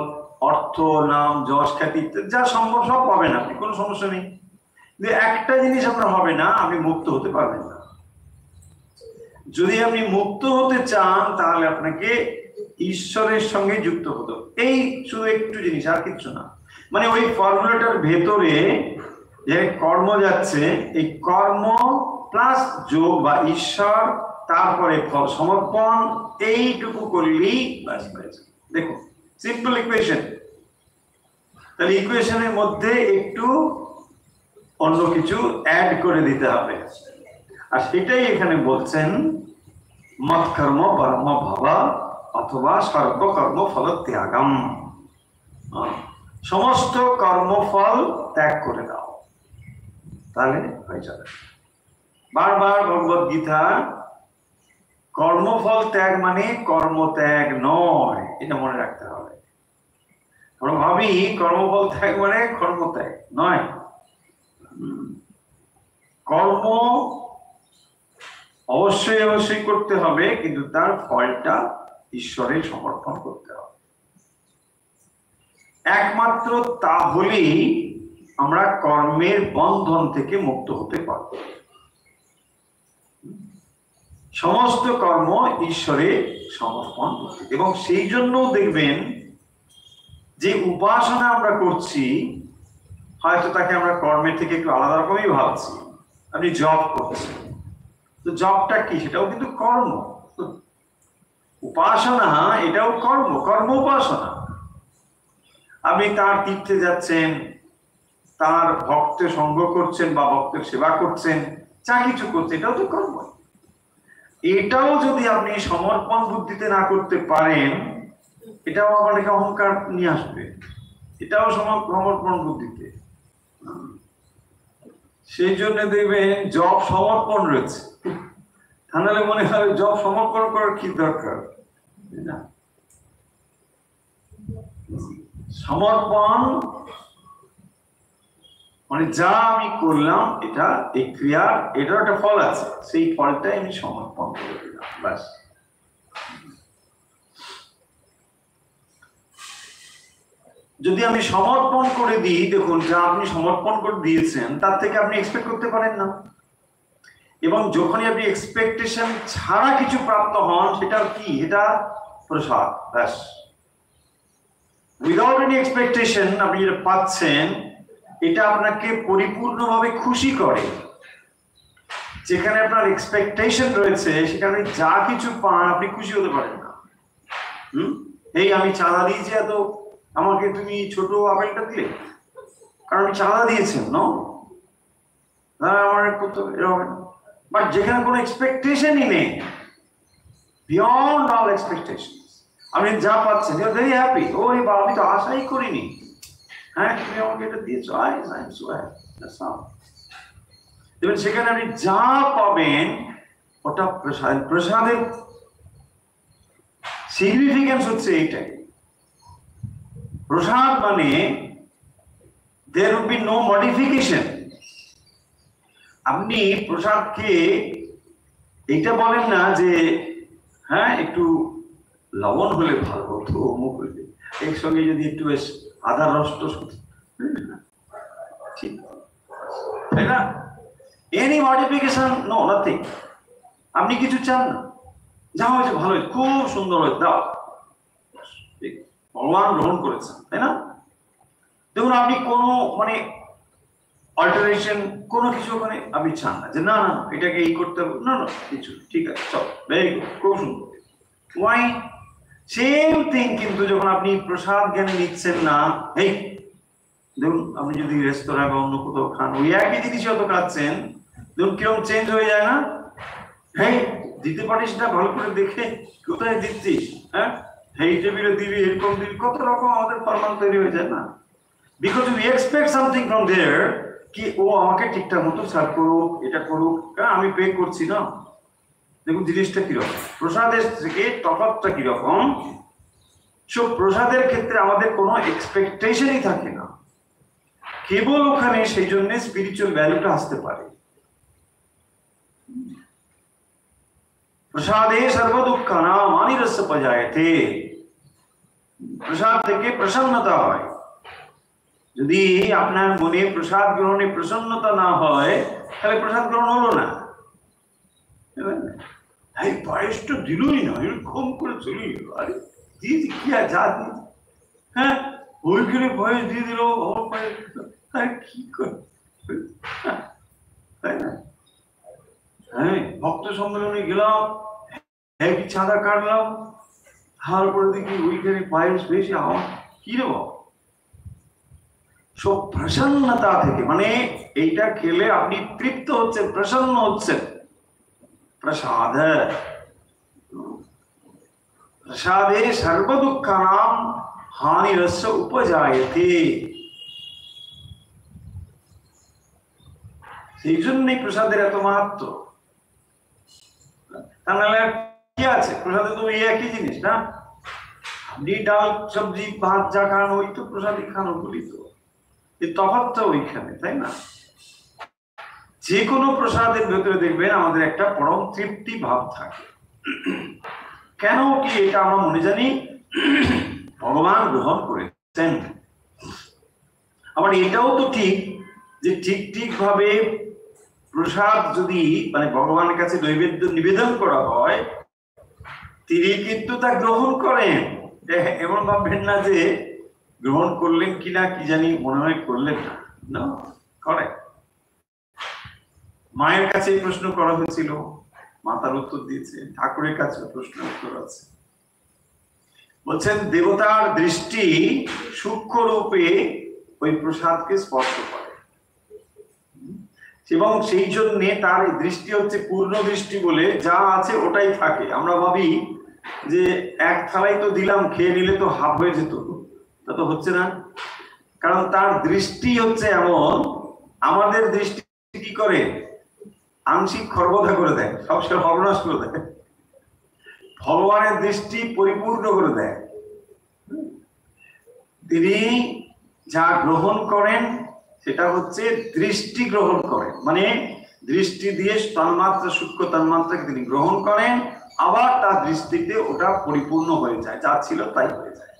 অর্থ, নাম, যশ, খ্যাতি যা সম্ভব সব পাবেন আপনি, কোনো সমস্যা নেই। কিন্তু একটা জিনিস আপনার হবে না, আপনি মুক্ত হতে পারবেন না। যদি আপনি মুক্ত হতে চান তাহলে আপনাকে ঈশ্বরের সঙ্গে যুক্ত হতে হবে। এই শুধু একটু জিনিস, আর কিছু না। মানে ওই ফর্মুলাটার ভেতরে যে কর্ম যাচ্ছে, এই কর্ম প্লাস যোগ বা ঈশ্বর, তারপরে ফল সমর্পণ, এইটুকু করলেই বাস হয়েছে। দেখুন সিম্পল ইকুয়েশন। তাহলে ইকুয়েশনের মধ্যে একটু অন্য কিছু অ্যাড করে দিতে হবে, আর সেটাই এখানে বলছেন মৎকর্ম পরম ভাবা অথবা সর্বকর্ম ফল ত্যাগম। সমস্ত কর্মফল ত্যাগ করে দাও, তাহলে হয়ে যাবে। বারবার ভগবদ গীতা কর্মফল ত্যাগ মানে কর্মত্যাগ নয়, এটা মনে রাখতে হবে। আমরা ভাবি কর্মফল ত্যাগ মানে কর্ম ত্যাগ নয়। কর্ম অবশ্যই অবশ্যই করতে হবে, কিন্তু তার ফলটা ঈশ্বরে সমর্পণ করতে হবে। একমাত্র তাহলেই আমরা কর্মের বন্ধন থেকে মুক্ত হতে পারব। সমস্ত কর্ম ঈশ্বরে সমর্পণ করতে, এবং সেই জন্য দেখবেন যে উপাসনা আমরা করছি, হয়তো তাকে আমরা কর্মের থেকে একটু আলাদা রকমই ভাবছি। আপনি জব করছেন, তো জবটা কি? সেটাও কিন্তু কর্ম। উপাসনা এটাও কর্ম, কর্ম উপাসনা। আপনি তার তীর্থে যাচ্ছেন, তার ভক্ত সঙ্গ করছেন বা ভক্তের সেবা করছেন, যা কিছু করছেন, এটাও তো কর্ম। এটাও যদি আপনি সমর্পণ বুদ্ধিতে না করতে পারেন, এটাও আপনাকে অহংকার নিয়ে আসবে। এটাও সমর্পণ বুদ্ধিতে। সেই জন্য দেখবেন জব সমর্পণ রয়েছে, তাহলে মনে হয় জব সমর্পণ করার কি দরকার। সমর্পণ মানে যা আমি করলাম, এটা এই ক্রিয়ার এটার একটা ফল আছে, সেই ফলটাই আমি সমর্পণ করে দিলাম, ব্যাস। যদি আমি সমর্পণ করে দিই, দেখুন যা আপনি সমর্পণ করে দিয়েছেন তার থেকে আপনি এক্সপেক্ট করতে পারেন না, এবং যখনই আপনি এক্সপেকটেশন ছাড়া কিছু প্রাপ্ত হন, সেটা কি? এটা প্রসাদ, ব্যাস। উইদাউট এনি এক্সপেকটেশন আপনি যেটা পাচ্ছেন, এটা আপনাকে পরিপূর্ণভাবে খুশি করে। যেখানে আপনার এক্সপেকটেশন রয়েছে, সেখানে যা কিছু পান আপনি খুশি হতে পারেন না। এই আমি চাঁদা দিয়েছি, এত আমাকে তুমি ছোট আপেলটা দিলে, কারণ আমি চাঁদা দিয়েছেন, আমার করতে হবে। বাট যেখানে কোনো এক্সপেকটেশনই নেই, বিয়ন্ড অল এক্সপেকটেশন, আপনি যা পাচ্ছেন, ইউ আর ভেরি হ্যাপি। ও বা আমি তো আশাই করিনি, হ্যাঁ তুমি আমাকে এটা দিয়েছো, আই এম সো হ্যাপি। সেখানে আপনি যা পাবেন ওটা প্রসাদ। প্রসাদের সিগনিফিকেন্স হচ্ছে এইটাই। প্রসাদ মানে there will be no modification। আপনি প্রসাদকে এইটা বলেন না যে হ্যাঁ একটু লবণ হলে ভালো হতো, অমুক হইলে, এর সঙ্গে যদি একটু বেশ আদার রস টস, ঠিক তাই না? Any modification, no, nothing. আপনি কিছু চান না, যা হয়েছে ভালো হয়েছে, খুব সুন্দর হয়েছে, দাও, ভগবান গ্রহণ করেছেন, তাই না? দেখুন আপনি কোনো মানে অল্টারেশন কোনো কিছু ওখানে আপনি চান না, যে না না এটাকে এই করতে হবে, না না কিছু, ঠিক আছে, চল, ভেরি গুড, খুব সুন্দর। ওয়াই? সেম থিং কিন্তু যখন আপনি প্রসাদ জ্ঞানে নিচ্ছেন না, এই দেখুন আপনি যদি রেস্তোরাঁ বা অন্য কোথাও খান, ওই একই জিনিস হয়তো খাচ্ছেন, দেখুন কিরকম চেঞ্জ হয়ে যায় না? হ্যাঁ, দিতে পারিস না ভালো করে দেখে, কোথায় দিচ্ছিস, হ্যাঁ এই টেবিলে দিবি, এরকম দিবি, কত রকম আমাদের ফরমাল তৈরি হয়ে যায় না? Because we expect something from there, কি ও আমাকে ঠিকঠাক মতো সার্ভ করুক, এটা করুক, কারণ আমি পে করছি না। দেখুন জিনিসটা কিরকম, প্রসাদের থেকে তফাৎটা কিরকম। সো প্রসাদের ক্ষেত্রে আমাদের কোনো এক্সপেকটেশনই থাকে না, কেবল ওখানে সেই জন্য স্পিরিচুয়াল ভ্যালুটা আসতে পারে। প্রসাদে সর্বদুঃখানাম হানিরস্য পজায়তে। প্রসাদ থেকে প্রসন্নতা হয়। যদি আপনার মনে প্রসাদ গ্রহণে প্রসন্নতা না হয়, তাহলে প্রসাদ গ্রহণ হলো না। এই পায়েসটা দিলই না, এরকম করে চলে গেল, আরে দিদি কি আর যা দিদি, হ্যাঁ ওইখানে পায়েস দিয়ে দিল, আমার পায়েস, আরে কি করে, তাই না? হ্যাঁ ভক্ত সম্মেলনে গেলাম, একই চাঁদা কাটলাম, তারপরে দেখি ওইখানে পায়েস বেশি, আমার কি রে বাবা। সব প্রসন্নতা থেকে, মানে এইটা খেলে আপনি তৃপ্ত হচ্ছেন, প্রসন্ন হচ্ছেন। প্রসাদ প্রসাদে সর্বদুঃখানাম হানিরস্য উপজায়তে। সেই জন্যই প্রসাদের এত মাহাত্ম্য। তা নাহলে কি আছে, প্রসাদে তো এই একই জিনিস না, ডাল সবজি ভাত যা খান ওই তো প্রসাদই খান, বলি তো এই তফাৎটা ওইখানে, তাই না? যে কোনো প্রসাদের ভেতরে দেখবেন আমাদের একটা পরম তৃপ্তি ভাব থাকে। কেন কি এটা আমরা মনে জানি, ভগবান গ্রহণ করেছেন। আবার এটাও তো ঠিক যে ঠিক ভাবে প্রসাদ যদি মানে ভগবানের কাছে নৈবেদ্য নিবেদন করা হয়, তিনি কিন্তু তা গ্রহণ করেন। এমন ভাববেন না যে গ্রহণ করলেন কিনা কি জানি, মনে হয় করলেন না, করেন। মায়ের কাছে প্রশ্ন করা হয়েছিল, মাতার উত্তর দিয়েছে, ঠাকুরের কাছে প্রশ্ন উত্তর আছে। বলছেন দেবতার দৃষ্টি সূক্ষ্ম রূপে ওই প্রসাদকে স্পর্শ করে এবং সেই জন্য তার দৃষ্টি হচ্ছে পূর্ণ দৃষ্টি বলে যা আছে ওটাই থাকে। আমরা ভাবি যে এক থালাই তো দিলাম, খেয়ে নিলে তো হাফ হয়ে যেত, তা তো হচ্ছে না, কারণ তার দৃষ্টি হচ্ছে এমন। আমাদের দৃষ্টি কি করে, আংশিক খর্বতা করে দেয়, সব সর্বনাশ করে দেয়। ভগবানের দৃষ্টি পরিপূর্ণ করে দেয়। তিনি যা গ্রহণ করেন সেটা হচ্ছে দৃষ্টি গ্রহণ করেন, মানে দৃষ্টি দিয়ে তন্মাত্রা সূক্ষ্ম তন্মাত্রাকে তিনি গ্রহণ করেন, আবার তার দৃষ্টিতে ওটা পরিপূর্ণ হয়ে যায়, যা ছিল তাই হয়ে যায়।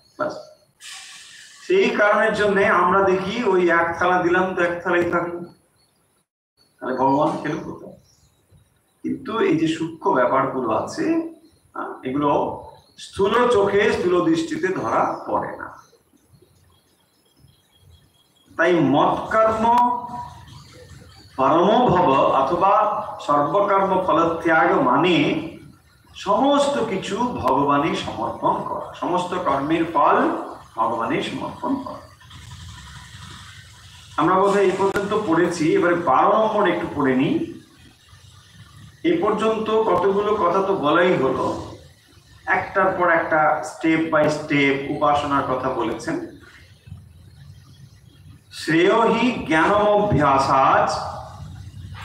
সেই কারণের জন্য আমরা দেখি ওই এক থালা দিলাম তো এক থালাই থাকলো, তাহলে ভগবান খেলো কোথায়? কিন্তু এই যে সূক্ষ্ম ব্যাপারগুলো আছে এগুলো স্থূল চোখে স্থূল দৃষ্টিতে ধরা পড়ে না। তাই মৎকর্ম পরমো ভব অথবা সর্বকর্ম ফলত্যাগ মানে সমস্ত কিছু ভগবানের সমর্পণ করা, সমস্ত কর্মের ফল ভগবানের সমর্পণ করা। আমরা বোধহয় এই পর্যন্ত পড়েছি, এবারে 12 নম্বর একটু পড়ে নিই। এই পর্যন্ত কতগুলো কথা তো বলাই হলো, একটার পর একটা স্টেপ বাই স্টেপ উপাসনার কথা বলেছেন। শ্রেয় হি জ্ঞানমভ্যাসাৎ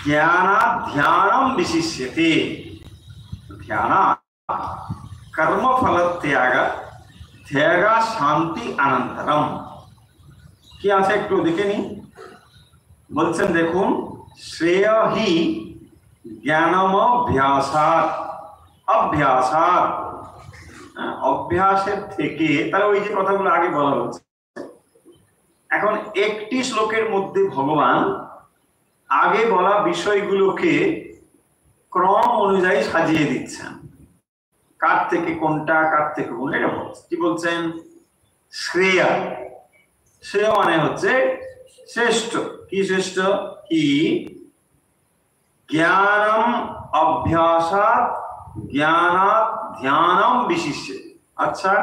জ্ঞানাৎ ধ্যানম বিশিষ্যতে ধ্যানাৎ কর্মফলত্যাগ ত্যাগ শান্তি অনন্তরম। কি আছে একটু দেখে নি। বলছেন দেখুন, শ্রেয় হি জ্ঞানমভ্যাসাৎ, অভ্যাসাৎ, অভ্যাসের থেকে, তাহলে ওই যে কথাগুলো আগে বলা হচ্ছে। এখন একটি শ্লোকের মধ্যে ভগবান আগে বলা বিষয়গুলোকে ক্রম অনুযায়ী সাজিয়ে দিচ্ছেন, কার থেকে কোনটা কার থেকে কোনটা এটা বলছে। কি বলছেন? শ্রেয়া, শ্রেয় মানে হচ্ছে শ্রেষ্ঠ। কি শ্রেষ্ঠ? কি জ্ঞানম অভ্যাসাৎ জ্ঞানাৎ ধ্যানম বিশিষ্যে। আচ্ছা,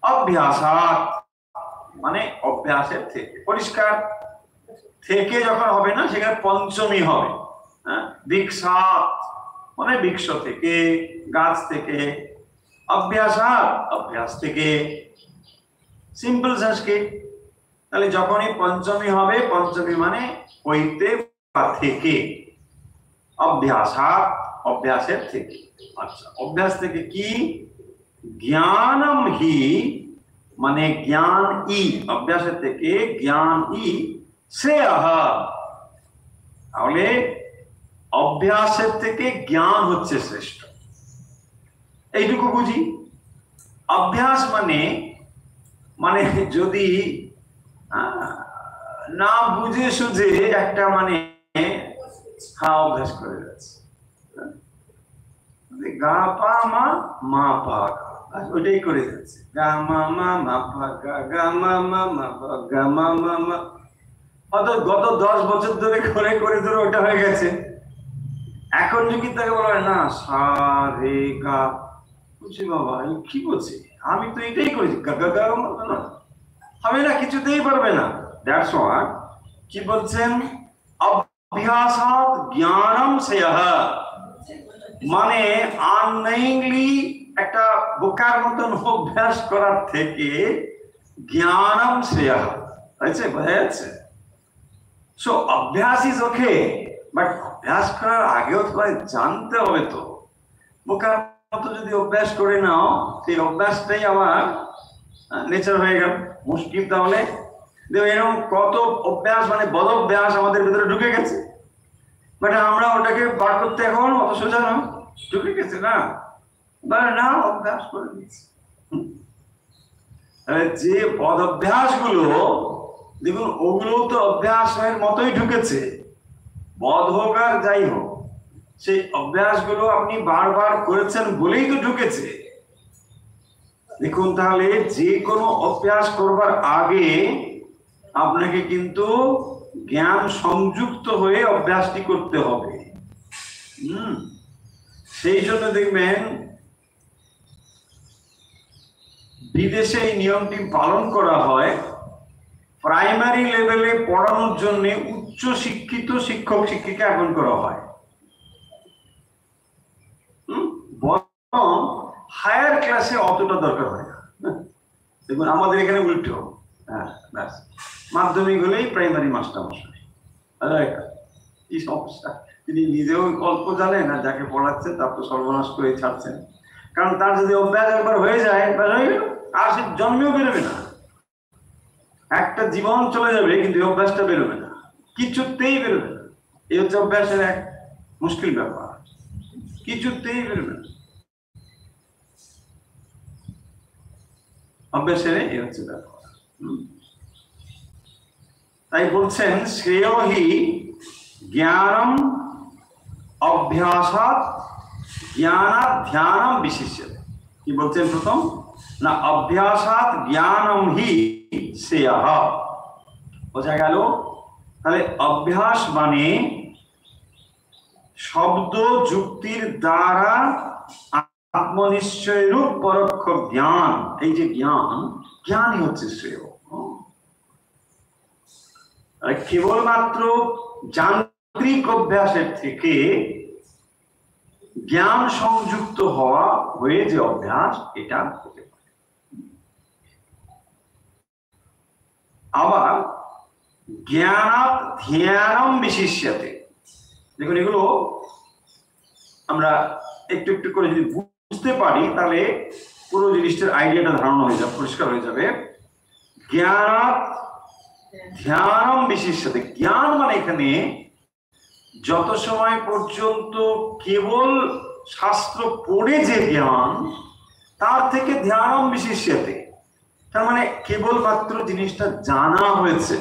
অভ্যাসাৎ মানে অভ্যাসের থেকে, পরিষ্কার থেকে যখন হবে না সেখানে পঞ্চমী হবে। বৃক্ষাৎ মানে বৃক্ষ থেকে, গাছ থেকে, অভ্যাসাৎ অভ্যাস থেকে, সিম্পল সংস্কৃত। তাহলে যখনই পঞ্চমী হবে, পঞ্চমী মানে হইতে বা থেকে, অভ্যাসাৎ অভ্যাসের থেকে। আচ্ছা, অভ্যাস থেকে কি? জ্ঞানম হি মানে জ্ঞান ই, অভ্যাসের থেকে জ্ঞান ই শ্রেয়ঃ। তাহলে অভ্যাসের থেকে জ্ঞান হচ্ছে শ্রেষ্ঠ, এইটুকু বুঝি। অভ্যাস মানে মানে যদি না বুঝে সুঝে একটা মানে অভ্যাস করে যাচ্ছে, গা পা মা মা পা ওইটাই করে যাচ্ছে, গা মা মা মা পা গা, গা মা মা মা পা গা মা মা মা। হয়তো গত 10 বছর ধরে করে করে ধরে ওটা হয়ে গেছে। এখন যদি তাকে বলা হয় না সা রে গা, বুঝছি বাবা কি বলছি, আমি তো এটাই করেছি, গা গা গা না হবে না, কিছুতেই পারবে না। দ্যাটস হোয়াট কি বলছেন, অভ্যাসাৎ জ্ঞানম শ্রেয়ঃ, মানে আননেইংলি একটা বোকার মতন অভ্যাস করার থেকে জ্ঞানম শ্রেয়ঃ। আচ্ছা, বোঝা যাচ্ছে? সো অভ্যাস ইজ ওকে, বাট অভ্যাস করার আগেও তোমায় জানতে হবে তো। বোকার মতো যদি অভ্যাস করে নাও, সেই অভ্যাসটাই আবার নেচার হয়ে গেল। মুশকিল তাহলে দেখো এরকম কত অভ্যাস মানে বদ অভ্যাস আমাদের ভিতরে ঢুকে গেছে, বাট আমরা ওটাকে বার করতে এখন অত সোজা না, ঢুকে গেছে না, না অভ্যাস করে দিয়েছি। যে বদ অভ্যাস গুলো দেখুন ওগুলো তো অভ্যাসের মতোই ঢুকেছে, বদ হোক আর যাই হোক, সেই অভ্যাস গুলো আপনি বারবার করেছেন বলেই তো ঢুকেছে। দেখুন তাহলে যে কোনো অভ্যাস করবার আগে আপনাকে কিন্তু জ্ঞান সংযুক্ত হয়ে অভ্যাসটি করতে হবে। সেই জন্য দেখবেন বিদেশে এই নিয়মটি পালন করা হয়, প্রাইমারি লেভেলে পড়ানোর জন্য উচ্চ শিক্ষিত শিক্ষক শিক্ষিকা এখন করা হয়, বরং হায়ার ক্লাসে অতটা দরকার হয় না। দেখুন আমাদের এখানে উল্টো, মাধ্যমিক হলেই প্রাইমারি মাস্টারমশাই। কি সমস্যা, তিনি নিজেও অল্প জানেন আর যাকে পড়াচ্ছেন তার তো সর্বনাশ করে ছাড়ছেন, কারণ তার যদি অভ্যাস একবার হয়ে যায় আর সে জন্মেও বেরোবে না, একটা জীবন চলে যাবে কিন্তু অভ্যাসটা বেরোবে না, কিছুতেই বেরোবে না। এই হচ্ছে অভ্যাসের এক মুশকিল ব্যাপার, কিছুতেই বেরোবে না অভ্যাসের, এই হচ্ছে ব্যাপার। তাই বলছেন শ্রেয়হি জ্ঞানম অভ্যাসাৎ জ্ঞানাৎ ধ্যানম বিশিষ্যতে। কি বলছেন প্রথম না, অভ্যাসাৎ জ্ঞানম হি শ্রেয়ঃ, বোঝা গেল। তাহলে অভ্যাস মানে শব্দ যুক্তির দ্বারা আত্মনিশ্চয় রূপ পরোক্ষ জ্ঞান, এই যে জ্ঞান, জ্ঞানই হচ্ছে শ্রেয়। কেবলমাত্র যান্ত্রিক অভ্যাসের থেকে জ্ঞান সংযুক্ত হয়ে যে অভ্যাস, এটা হতে পারে। আবার জ্ঞানাৎ ধ্যানম বিশিষ্যতে, দেখুন এগুলো আমরা একটু একটু করে যদি বুঝতে পারি তাহলে পুরো জিনিসটার আইডিয়াটা ধারণা হয়ে যাবে, পরিষ্কার হয়ে যাবে। জ্ঞানাৎ ধ্যানম বিশিষ্যতে, জ্ঞান মানে এখানে যত সময় পর্যন্ত কেবল শাস্ত্র পড়ে যে জ্ঞান, তার থেকে ধ্যানম বিশিষ্যতে, তার মানে কেবলমাত্র জিনিসটা জানা হয়েছে,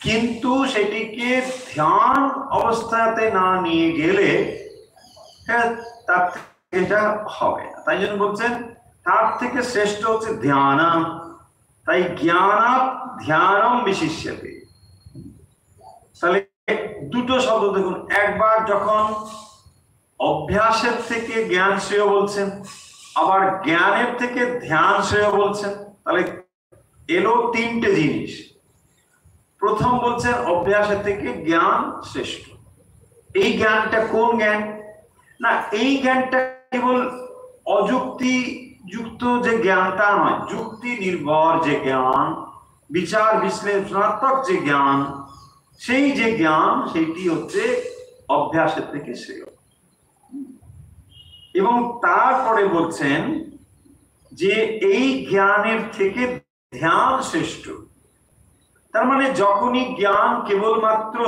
কিন্তু সেটিকে ধ্যান অবস্থাতে না নিয়ে গেলে তার এটা হবে না। তাই জন্য বলছেন তার থেকে শ্রেষ্ঠ হচ্ছে ধ্যান। তাই জ্ঞানাৎ ধ্যানম বিশিষ্যতে, তাহলে দুটো শব্দ দেখুন, একবার যখন অভ্যাসের থেকে জ্ঞান শ্রেয় বলছেন, আবার জ্ঞানের থেকে ধ্যান শ্রেয় বলছেন, তাহলে এলো তিনটে জিনিস। প্রথম বলছেন অভ্যাসের থেকে জ্ঞান শ্রেষ্ঠ। এই জ্ঞানটা কোন জ্ঞান না, এই জ্ঞানটা কেবল অযুক্তি যুক্ত যে জ্ঞান তা নয়, যুক্তি নির্ভর যে জ্ঞান, বিচার বিশ্লেষণাত্মক যে জ্ঞান, সেই যে জ্ঞান সেইটি হচ্ছে অভ্যাসের থেকে শ্রেয়। এবং তারপরে বলছেন যে এই জ্ঞানের থেকে ধ্যান শ্রেষ্ঠ। তার মানে যখনই জ্ঞান কেবলমাত্র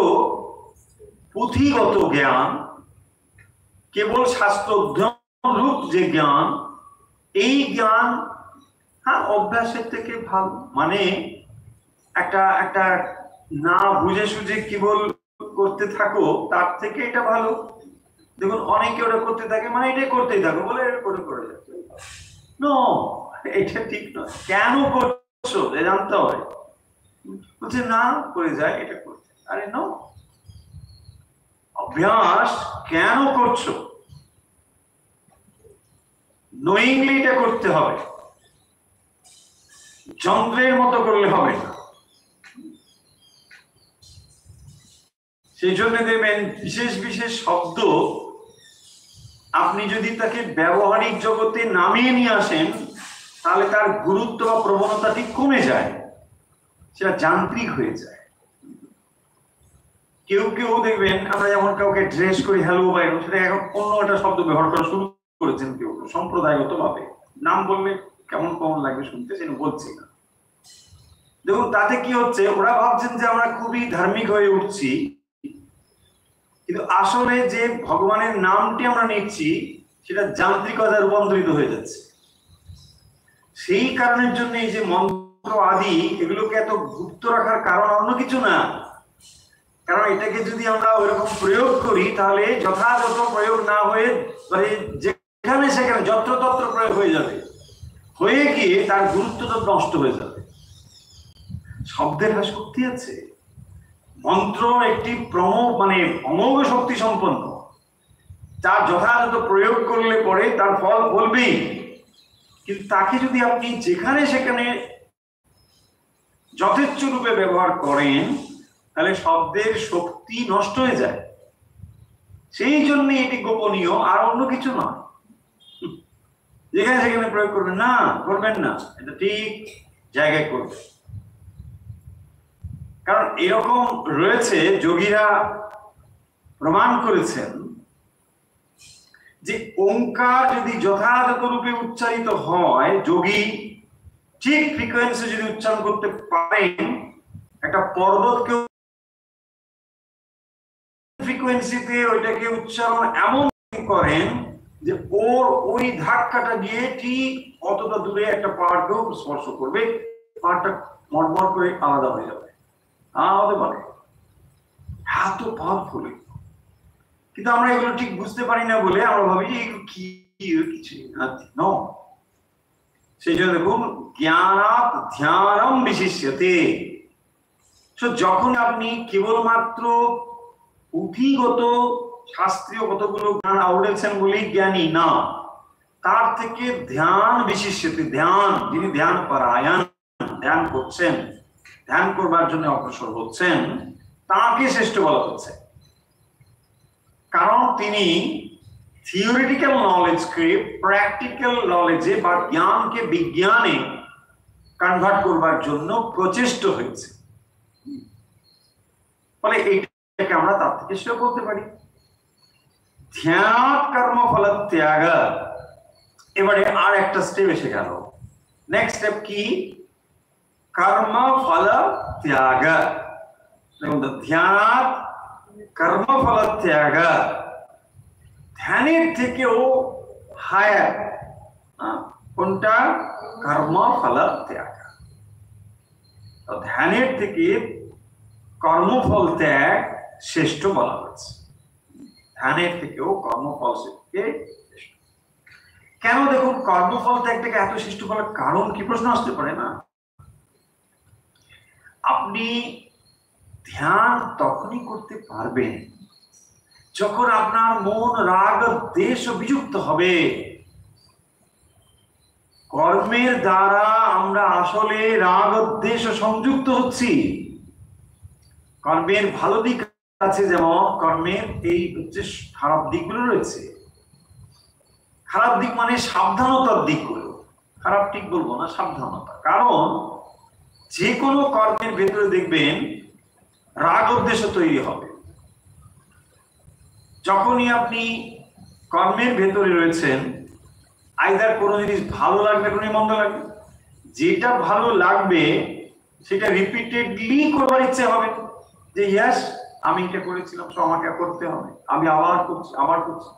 পুঁথিগত জ্ঞান, কেবল শাস্ত্র অধ্যয়ন রূপ যে জ্ঞান, এই জ্ঞান অভ্যাসের থেকে ভালো। মানে একটা না বুঝে সুঝে কেবল করতে থাকো, তার থেকে এটা ভালো। দেখুন অনেকে ওটা করতে থাকে, মানে এটা করতেই থাকো বলে এটা করে যাচ্ছে, এটা ঠিক নয়। কেন করছো জানতে হবে, বলছে না করে যায় এটা করছে, আরে নো, অভ্যাস কেন করছো, নোয়িংলি এটা করতে হবে, যন্ত্রের মতো করলে হবে না। সেই জন্য দেখবেন বিশেষ বিশেষ শব্দ আপনি যদি তাকে ব্যবহারিক জগতে নামিয়ে নিয়ে আসেন, তাহলে তার গুরুত্ব বা প্রবণতাটি কমে যায়, সেটা যান্ত্রিক হয়ে যায়। কেউ কেউ দেখবেন আমরা যেমন কাউকে ড্রেস করি হ্যালো বাইরো, সেটা এখন অন্য একটা শব্দ ব্যবহার করা শুরু করেছেন কেউ সম্প্রদায়গত ভাবে, নাম বললে কেমন কেমন লাগবে শুনতে, সেটা বলছি না। দেখুন তাতে কি হচ্ছে, ওরা ভাবছেন যে আমরা খুবই ধার্মিক হয়ে উঠছি, কিন্তু আসলে যে ভগবানের নামটি আমরা নিচ্ছি সেটা যান্ত্রিকতায় রূপান্তরিত হয়ে যাচ্ছে। সেই কারণের জন্য এই যে মন্ত্র আদি এগুলোকে এত গুপ্ত রাখার কারণ অন্য কিছু না, কারণ এটাকে যদি আমরা ওইরকম প্রয়োগ করি তাহলে যথাযথ প্রয়োগ না হয়ে মানে যেখানে সেখানে যত্রতত্র প্রয়োগ হয়ে যাবে, হয়ে গিয়ে তার গুরুত্ব তো নষ্ট হয়ে যাবে। শব্দের একটা শক্তি আছে, মন্ত্র একটি মানে অমোঘ শক্তি সম্পন্ন, তার যথাযথ প্রয়োগ করলে পরে তার ফল বলবেই, কিন্তু তাকে যদি আপনি যেখানে সেখানে যথেচ্ছ রূপে ব্যবহার করেন তাহলে শব্দের শক্তি নষ্ট হয়ে যায়। সেই জন্য এটি গোপনীয়, আর অন্য কিছু নয়। যেখানে সেখানে প্রয়োগ করবেন না, করবেন না, এটা ঠিক জায়গায় করবেন। কারণ এরকম রয়েছে, যোগীরা প্রমাণ করেছেন যে ওঙ্কার যদি যথাযথ রূপে উচ্চারিত হয়, যোগী ঠিক ফ্রিকোয়েন্সি যদি উচ্চারণ করতে পারেন, একটা পর্বতকে ফ্রিকোয়েন্সিতে ওইটাকে উচ্চারণ এমন করেন যে ওর ওই ধাক্কাটা গিয়ে ঠিক অতটা দূরে একটা পাহাড়কেও স্পর্শ করবে, পাহাড়টা মটমট করে আলাদা হয়ে যাবে। হতে পারে, এত পাওয়ারফুল। কিন্তু আমরা এগুলো ঠিক বুঝতে পারি না বলে আমরা ভাবি যে এগুলো কি, কিছু না। সেই জন্য দেখুন, জ্ঞানাৎ ধ্যানম বিশিষ্যতে। যখন আপনি কেবলমাত্র পুঁথিগত শাস্ত্রীয় কতগুলো জ্ঞান আওড়েছেন বলেই জ্ঞানী না, তার থেকে ধ্যান বিশিষ্যতে, ধ্যান, যিনি ধ্যান পরায়ণ, ধ্যান করছেন, ধ্যান করবার জন্য অগ্রসর হচ্ছেন, তাকে শ্রেষ্ঠ বলা হচ্ছে। কারণ তিনি থিওরিটিক্যাল নলেজকে প্র্যাকটিক্যাল নলেজে বা জ্ঞানকে বিজ্ঞানে কনভার্ট করবার জন্য প্রচেষ্ট হয়েছে। ফলে এইটাকে আমরা তার থেকে সেটা বলতে পারি। ধ্যান কর্মফল ত্যাগ। এবারে আর একটা স্টেপ এসে গেল। নেক্সট স্টেপ কি? কর্মফল ত্যাগ। দেখুন, ধ্যান কর্মফল ত্যাগ ধ্যানের থেকেও হায়ার। কোনটা? কর্মফল ত্যাগ। ধ্যানের থেকে কর্মফল ত্যাগ শ্রেষ্ঠ বলা হচ্ছে। ধ্যানের থেকেও কর্মফল শ্রেষ্ঠ। কেন? দেখুন, কর্মফল ত্যাগটাকে এত শ্রেষ্ঠ বলার কারণ কি? প্রশ্ন আসতে পারে না? আপনি ধ্যান তখনই করতে পারবেন যখন আপনার মন রাগ দ্বেষ বিযুক্ত হবে। কর্মের দ্বারা আমরা আসলে রাগ দ্বেষ সংযুক্ত হচ্ছি। কর্মের ভালো দিক আছে, যেমন কর্মের এই হচ্ছে খারাপ দিকগুলো রয়েছে। খারাপ দিক মানে সাবধানতার দিকগুলো, খারাপ ঠিক বলবো না, সাবধানতা। কারণ যে কোনো কর্মের ভেতরে দেখবেন রাগ উদ্দেশ্য তৈরি হবে। যখনই আপনি কর্মের ভেতরে রয়েছেন, আইদার কোনো জিনিস ভালো লাগবে, কোনো মন্দ লাগবে, যেটা ভালো লাগবে সেটা রিপিটেডলি করবার ইচ্ছে হবে, যে ইয়াস আমি এটা করেছিলাম, তো আমাকে করতে হবে, আমি আবার করছি, আবার করছি।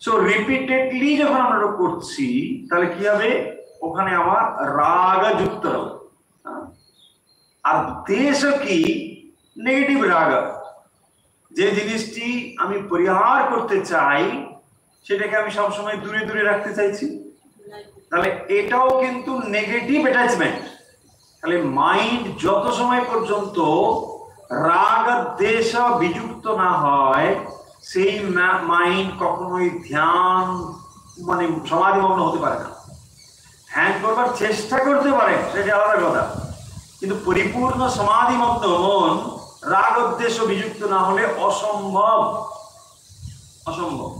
সো রিপিটেডলি যখন আমরা করছি তাহলে কি হবে? ওখানে আমার রাগ যুক্ত হবে। আর দেশ কি? নেগেটিভ রাগ। যে জিনিসটি আমি পরিহার করতে চাই সেটাকে আমি সবসময় দূরে দূরে রাখতে চাইছি, তাহলে এটাও কিন্তু নেগেটিভ অ্যাটাচমেন্ট। তাহলে মাইন্ড যত সময় পর্যন্ত রাগ দেশ বিযুক্ত না হয়, সেই মাইন্ড কখনোই ধ্যান মানে সমাধিমগ্ন হতে পারে না। ধ্যান করবার চেষ্টা করতে পারে, সেটা আলাদা কথা, কিন্তু পরিপূর্ণ সমাধিমগ্ন মন রাগ উদ্দেশ্য বিযুক্ত না হলে অসম্ভব, অসম্ভব।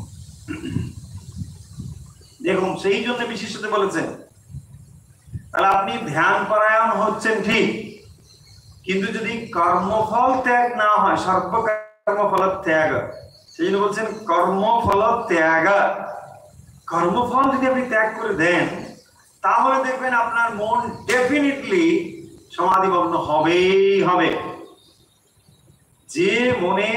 দেখুন, সেই জন্য বিশেষত বলেছেন, তাহলে আপনি ধ্যান পরায়ণ হচ্ছেন ঠিক, কিন্তু যদি কর্মফল ত্যাগ না হয়, সর্বকর্মফল ত্যাগ, সেই জন্য বলছেন কর্মফল ত্যাগ। কর্মফল যদি আপনি ত্যাগ করে দেন, তাহলে দেখবেন আপনার মন ডেফিনেটলি সমাধিমগ্ন হবেই হবে। যে মনে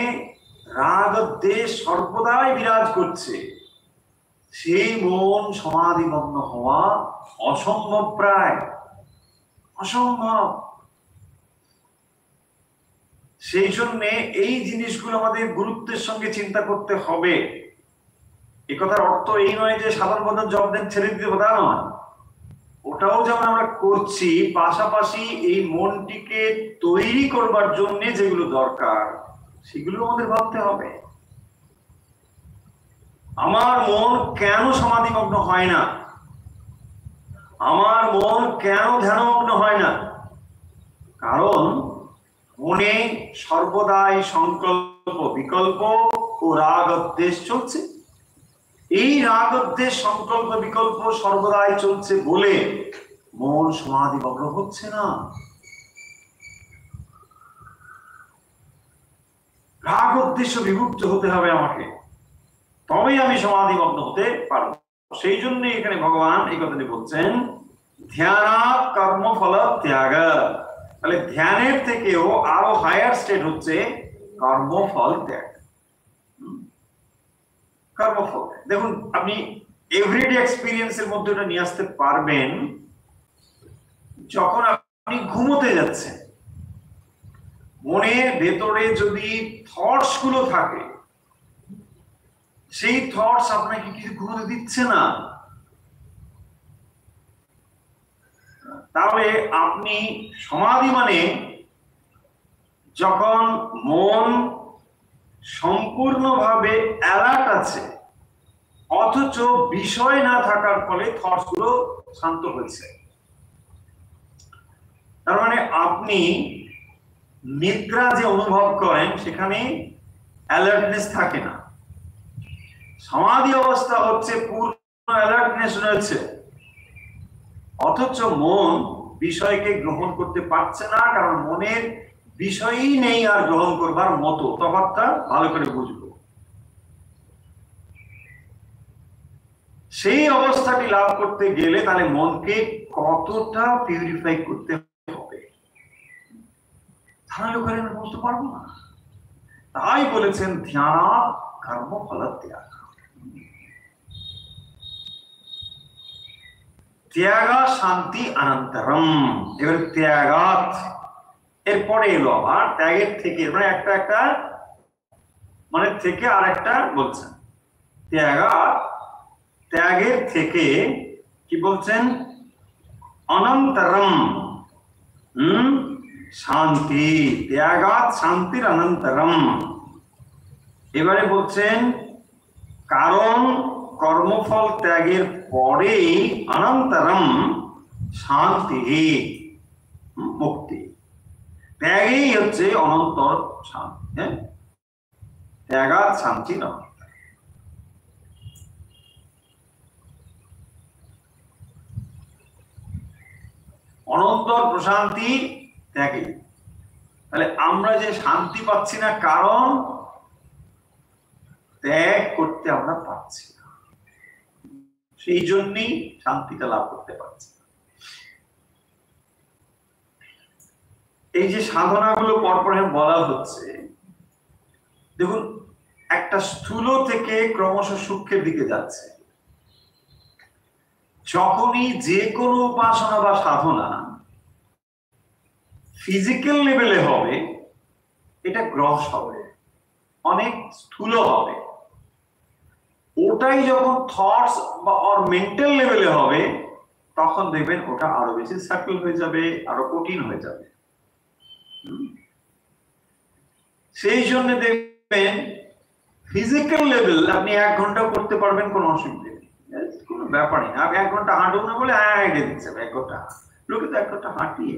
রাগ দ্বেষ সর্বদাই বিরাজ করছে, সেই মন সমাধিমগ্ন হওয়া অসম্ভব, প্রায় অসম্ভব। সেই জন্য এই জিনিসগুলো আমাদের গুরুত্বের সঙ্গে চিন্তা করতে হবে। এ কথার অর্থ এই নয় যে সাধারণ জব দেন ছেড়ে দিতে হবে, তা নয়। ওটাও যেমন আমরা করছি, পাশাপাশি এই মনটিকে তৈরি করবার জন্য যেগুলো দরকার সেগুলো আমাদের ভাবতে হবে। আমার মন কেন সমাধিমগ্ন হয় না, আমার মন কেন ধ্যানমগ্ন হয় না? কারণ মনে সর্বদাই সংকল্প বিকল্প ও রাগ দ্বেষ চলছে। এই রাগ দ্বেষ সংকল্প বিকল্প সর্বদাই চলছে বলে মন সমাধিমগ্ন হচ্ছে না। রাগ উদ্দেশ্য বিভক্ত হতে হবে আমাকে, তবেই আমি সমাধিমগ্ন হতে পারবো। সেই জন্য এখানে ভগবান এই কথাটি বলছেন, ধ্যান কর্মফল ত্যাগ। তাহলে ধ্যানের থেকেও আরো হায়ার স্টেট হচ্ছে কর্মফল ত্যাগ। কর্মফল দেখুন, আপনি এভরিডে এক্সপিরিয়েন্সের মধ্যে এটা নিয়ে আসতে পারবেন। যখন আপনি ঘুমোতে যাচ্ছেন, মনের ভেতরে যদি থটস গুলো থাকে, সেই থটস আপনাকে কিছু ঘুমোতে দিচ্ছে না, তাহলে আপনি সমাধি মানে যখন মন সম্পূর্ণভাবে অ্যালার্ট আছে, অথচ বিষয় না থাকার ফলে থটস গুলো শান্ত হয়েছে। তার মানে আপনি নিদ্রা যে অনুভব করেন সেখানে অ্যালার্টনেস থাকে না। সমাধি অবস্থা হচ্ছে পূর্ণ অ্যালার্টনেস রয়েছে, অথচ মন বিষয়কে গ্রহণ করতে পারছে না, কারণ মনের বিষয়ই নেই আর গ্রহণ করবার মতো। তফাৎটা ভালো করে বুঝবো। সেই অবস্থাটি লাভ করতে গেলে তাহলে মনকে কতটা পিউরিফাই করতে হবে, তাহলে ওখানে আমি বুঝতে পারবো না। তাই বলেছেন ধ্যান কর্মফল ত্যাগ। ত্যাগ শান্তি অনন্তরম। এবার ত্যাগাত এরপরে এলো আবার ত্যাগের থেকে, মানে একটা মানে থেকে আর একটা বলছেন। ত্যাগের থেকে কি বলছেন? অনন্তরম শান্তি। ত্যাগাত শান্তির অনন্তরম। এবারে বলছেন কারণ কর্মফল ত্যাগের পরে অনন্তরম শান্তি, মুক্তি। ত্যাগেই হচ্ছে অনন্তর শান্তি। হ্যাঁ, ত্যাগাত শান্তি নয়। অনন্তর প্রশান্তি ত্যাগে। তাহলে আমরা যে শান্তি পাচ্ছি না, কারণ ত্যাগ করতে আমরা পাচ্ছি না, সেই জন্যই শান্তিটা লাভ করতে পারছি না। এই যে সাধনাগুলো পরপর বলা হচ্ছে, দেখুন একটা স্থূল থেকে ক্রমশ সূক্ষ্মের দিকে যাচ্ছে। যখনই যে কোনো উপাসনা বা সাধনা ফিজিক্যাল লেভেলে হবে, এটা গ্রস হবে, অনেক স্থূল হবে। ওটাই যখন থটস বা মেন্টাল লেভেলে হবে, তখন দেখবেন ওটা আরো বেশি সার্কেল হয়ে যাবে, আরো কঠিন হয়ে যাবে। সেই জন্য দেখবেন ফিজিক্যাল লেভেল আপনি 1 ঘন্টা করতে পারবেন, কোনো অসুবিধা নেই, কোনো ব্যাপারই না। আপনি 1 ঘন্টা হাঁটুন না বলে হেঁটে দিচ্ছে 1 ঘন্টা, লোকে তো 1 ঘন্টা হাঁটিয়ে।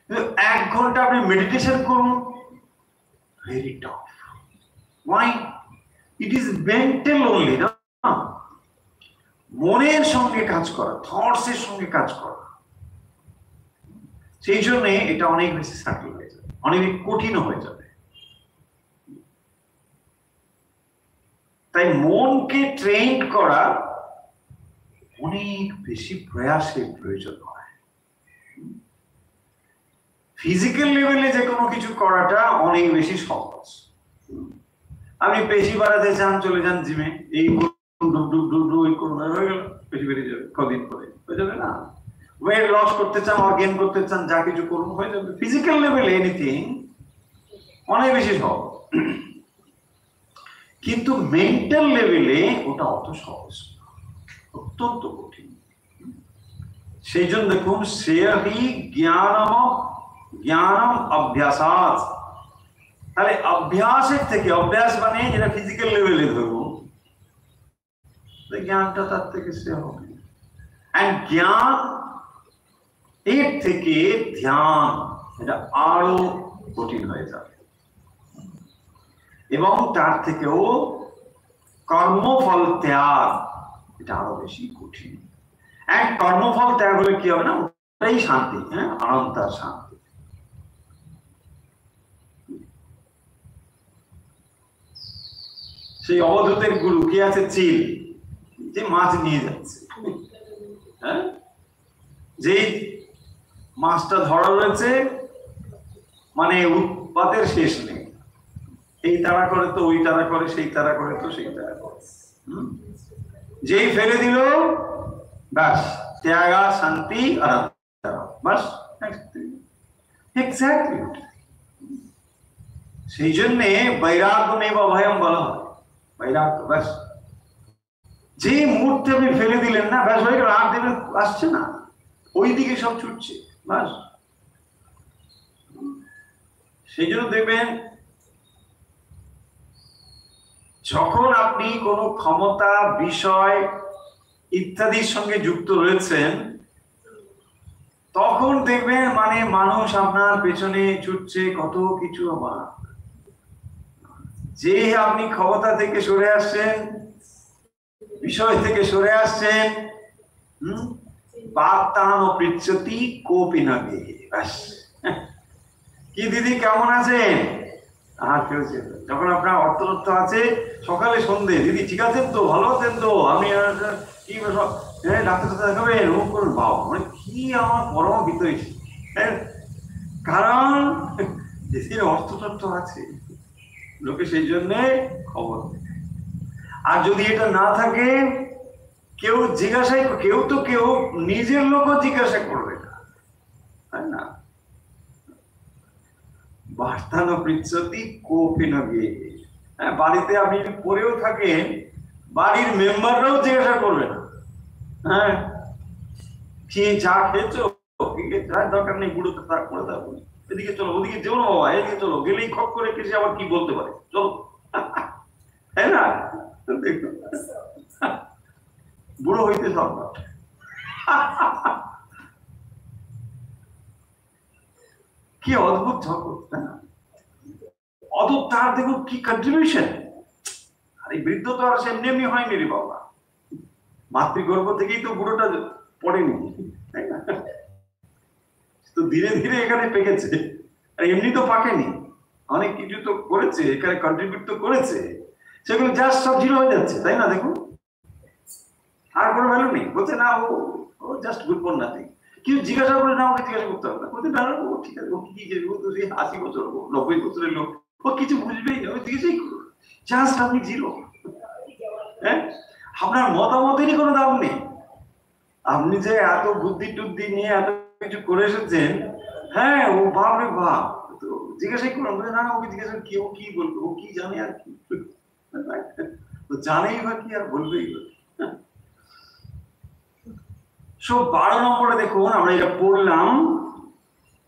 কিন্তু 1 ঘন্টা আপনি মেডিটেশন করুন, very tough. Why? It is mental only, না, মনের সঙ্গে কাজ করা, থটস এর সঙ্গে কাজ করা। সেই জন্য এটা অনেক বেশি সার্কেল হয়ে যাবে, অনেক কঠিন হয়ে যাবে। তাই মনকে ট্রেন করা অনেক বেশি প্রয়াসের প্রয়োজন হয়। ফিজিক্যাল লেভেলে যে কোনো কিছু করাটা অনেক বেশি সহজ। আপনি পেশি বাড়াতে চান, চলে যান জিমে, এই হয়ে গেল, পেশি বেড়ে যাবে, কদিন পরে হয়ে যাবে না। ওয়েট লস করতে চান, অর্গেন করতে চান, যা কিছু করুন, হয়ে যাবে। ফিজিক্যাল লেভেলে এনিথিং অনেক বেশি সহজ, কিন্তু মেন্টাল লেভেলে ওটা অত সহজ, অত্যন্ত কঠিন। সেই জন্য দেখুন, শ্রেয়হি জ্ঞানম অভ্যাসাৎ। তাহলে অভ্যাসের থেকে, অভ্যাস মানে যেটা ফিজিক্যাল লেভেলে ধরুন, জ্ঞানটা তার থেকে শ্রেয় হবে। জ্ঞান এর থেকে ধ্যান, এটা আরো কঠিন হয়ে যাবে। এবং তার থেকেও কর্মফল ত্যাগ, এটা আরো বেশি কঠিন। কর্মফল ত্যাগ হলে কি হবে না, ওটাই শান্তি, হ্যাঁ, অনন্তার শান্তি। সেই অবধূতের গুরু কি আছে, চিল, যে মাছ নিয়ে যাচ্ছে, হ্যাঁ, যেই মাছটা ধরা রয়েছে, মানে উৎপাতের শেষ নেই। এই তারা করে তো ওই তারা করে, সেই তারা করে তো সেই তারা করে, যেই ফেলে দিল ব্যাস, ত্যাগা শান্তি আর বাস, এক্স্যাক্টলি। সেই জন্য বৈরাগ্য নেই বা ভয়ম বলা হয়, বৈরাগ্য। ব্যাস, যে মুহূর্তে আপনি ফেলে দিলেন না, ব্যাস হয়ে গেল, আর দেবেন আসছে না, ওই দিকে সব ছুটছে, ব্যাস। সেই জন্য দেখবেন, যখন আপনি কোনো ক্ষমতা, বিষয় ইত্যাদির সঙ্গে যুক্ত রয়েছেন, তখন দেখবেন মানে মানুষ আপনার পেছনে ছুটছে, কত কিছু। আবার যে আপনি ক্ষমতা থেকে সরে আসছেন, বিষয় থেকে সরে আসছেন, বার্তান ও পৃচ্ছতি কোপি না গিয়ে, কি দিদি কেমন আছেন, আর কেউ যখন আপনার অর্থ আছে, সকালে সন্ধে, দিদি ঠিক আছেন তো, ভালো আছেন তো, আমি কি ডাক্তার দেখাবেন, ও করুন, বাবা মানে কি আমার পরম ভিতরে, কারণ দেশের অর্থতত্ত্ব আছে, লোকে সেই জন্য খবর। আর যদি এটা না থাকে, কেউ জিজ্ঞাসাই, কেউ নিজের লোকও জিজ্ঞাসা করবে না, তাই না। বার্তানো পৃচ্ছতি কোপি না গিয়ে, হ্যাঁ, বাড়িতে আপনি যদি পড়েও থাকেন, বাড়ির মেম্বাররাও জিজ্ঞাসা করবে না, হ্যাঁ, কি চা খেয়েছো, দরকার নেই, বুড়ো তো তার করে থাকবো, এদিকে চলো, ওদিকে যেও না বাবা, এদিকে চলো, গেলেই খপ করে কেসে আবার কি বলতে পারে, চলো, তাই না। দেখুন, বুড়ো হইতে সব কি অদ্ভুত জগৎ, তাই না। অদ্ভুত, তার দেখুন কি কন্ট্রিবিউশন। আর এই বৃদ্ধ তো আর সে এমনি হয়নি রে বাবা, মাতৃগর্ভ থেকেই তো বুড়োটা পড়েনি, তাই না। তো ধীরে ধীরে এখানে পেকেছে, আর এমনি তো পাকেনি, অনেক কিছু তো করেছে, এখানে কন্ট্রিবিউট তো করেছে, সেগুলো জাস্ট সব জিরো হয়ে যাচ্ছে, তাই না। দেখুন, আর কোনো ভ্যালু নেই, বলছে না ও জাস্ট গুড ফর নাথিং। কেউ জিজ্ঞাসা করে না, ওকে জিজ্ঞাসা করতে হবে না, বলতে না, ও ঠিক আছে, ও কি, ও তো সেই 80 বছর 90 বছরের লোক, ও কিছু বুঝবেই না, ওই জিজ্ঞাসাই করুন, জাস্ট আপনি জিরো। হ্যাঁ, আপনার মতামতেরই কোনো দাম নেই। আপনি যে এত বুদ্ধি টুদ্ধি নিয়ে এত কিছু করে এসেছেন, হ্যাঁ, ও বাপ রে বাপ, তো জিজ্ঞাসাই করুন, বলে না, ওকে জিজ্ঞাসা কি, ও কি বলবে, ও কি জানে আর কি, তো জানেই বা কি আর বলবেই বা। 12 নম্বরে দেখুন, আমরা এটা পড়লাম,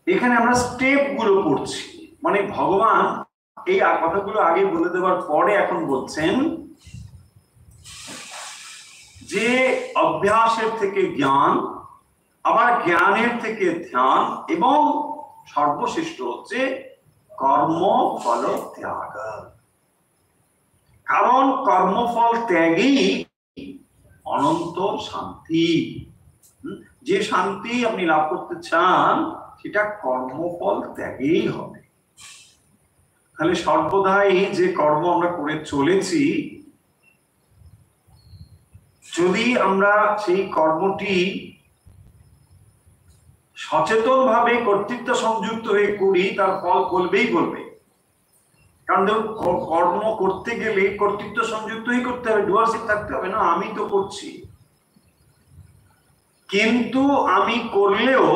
এখানে আমরা স্টেপ গুলো পড়ছি, মানে ভগবান এই কথাগুলো আগে বলে দেওয়ার পরে এখন বলছেন যে অভ্যাসের থেকে জ্ঞান, আবার জ্ঞানের থেকে ধ্যান, এবং সর্বশ্রেষ্ঠ হচ্ছে কর্মফল ত্যাগ। কারণ কর্মফল ত্যাগই অনন্ত শান্তি। যে শান্তি আপনি লাভ করতে চান, সেটা কর্মফল ত্যাগেই হবে। তাহলে সর্বদাই যে কর্ম আমরা করে চলেছি, যদি আমরা সেই কর্মটি সচেতন ভাবে কর্তৃত্ব সংযুক্ত হয়ে করি, তার ফল বলবেই বলবে। কারণ কর্ম করতে গেলে কর্তৃত্ব সংযুক্তই করতে হবে, ডুয়ারশিপ থাকতে হবে না। আমি তো করছি, কিন্তু আমি করলেও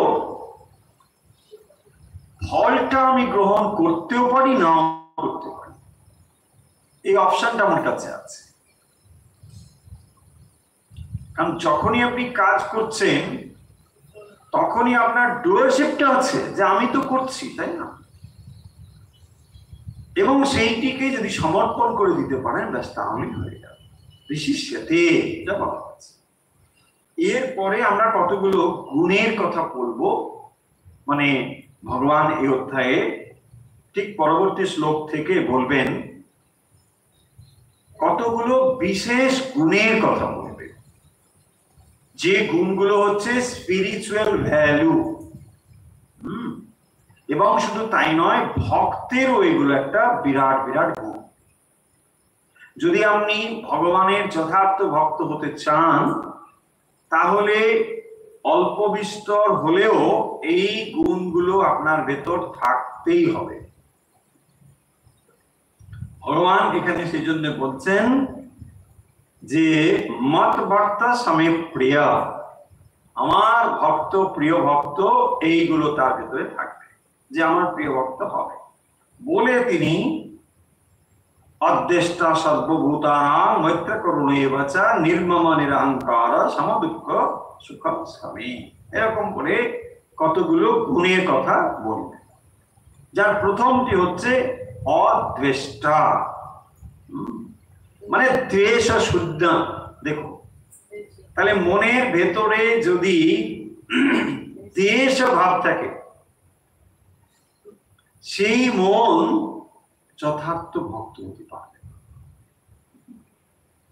ফলটা আমি গ্রহণ করতেও পারি, নাও করতে পারি। এই অপশনটা আমার কাছে আছে। কারণ যখনই আপনি কাজ করছেন তখনই আপনার ডুয়ারশিপটা আছে, যে আমি তো করছি, তাই না? এবং সেইটিকে যদি সমর্পণ করে দিতে পারেন, ব্যাস তাহলেই হয়ে যাবে। বিশিষ্যতে যা বলা আছে। এরপরে আমরা কতগুলো গুণের কথা বলবো, মানে ভগবান এই অধ্যায়ে ঠিক পরবর্তী শ্লোক থেকে বলবেন কতগুলো বিশেষ গুণের কথা বলবেন, যে গুণগুলো হচ্ছে স্পিরিচুয়াল ভ্যালু। এবং শুধু তাই নয়, ভক্তেরও এগুলো একটা বিরাট বিরাট গুণ। যদি আপনি ভগবানের যথার্থ ভক্ত হতে চান, তাহলে অল্প বিস্তর হলেও এই গুণগুলো আপনার ভেতর থাকতেই হবে। ভগবান এখানে সেই জন্য বলছেন যে মত ভক্ত সমেত প্রিয়, আমার ভক্ত, প্রিয় ভক্ত, এইগুলো তার ভেতরে থাকবে, যে আমার প্রিয় ভক্ত হবে। বলে তিনি অদ্দেষ্টা সর্বভূতানাং মৈত্র করুণেবচা নির্মম নিরহংকার সমদুঃখ সুখ স্বামী, এরকম করে কতগুলো গুণের কথা বলবে। যার প্রথমটি হচ্ছে অদ্বেষ্টা, মানে দ্বেষ শুদ্ধ। দেখো, তাহলে মনের ভেতরে যদি দ্বেষ ভাব থাকে, সেই মন যথার্থ ভক্ত হতে পারবে।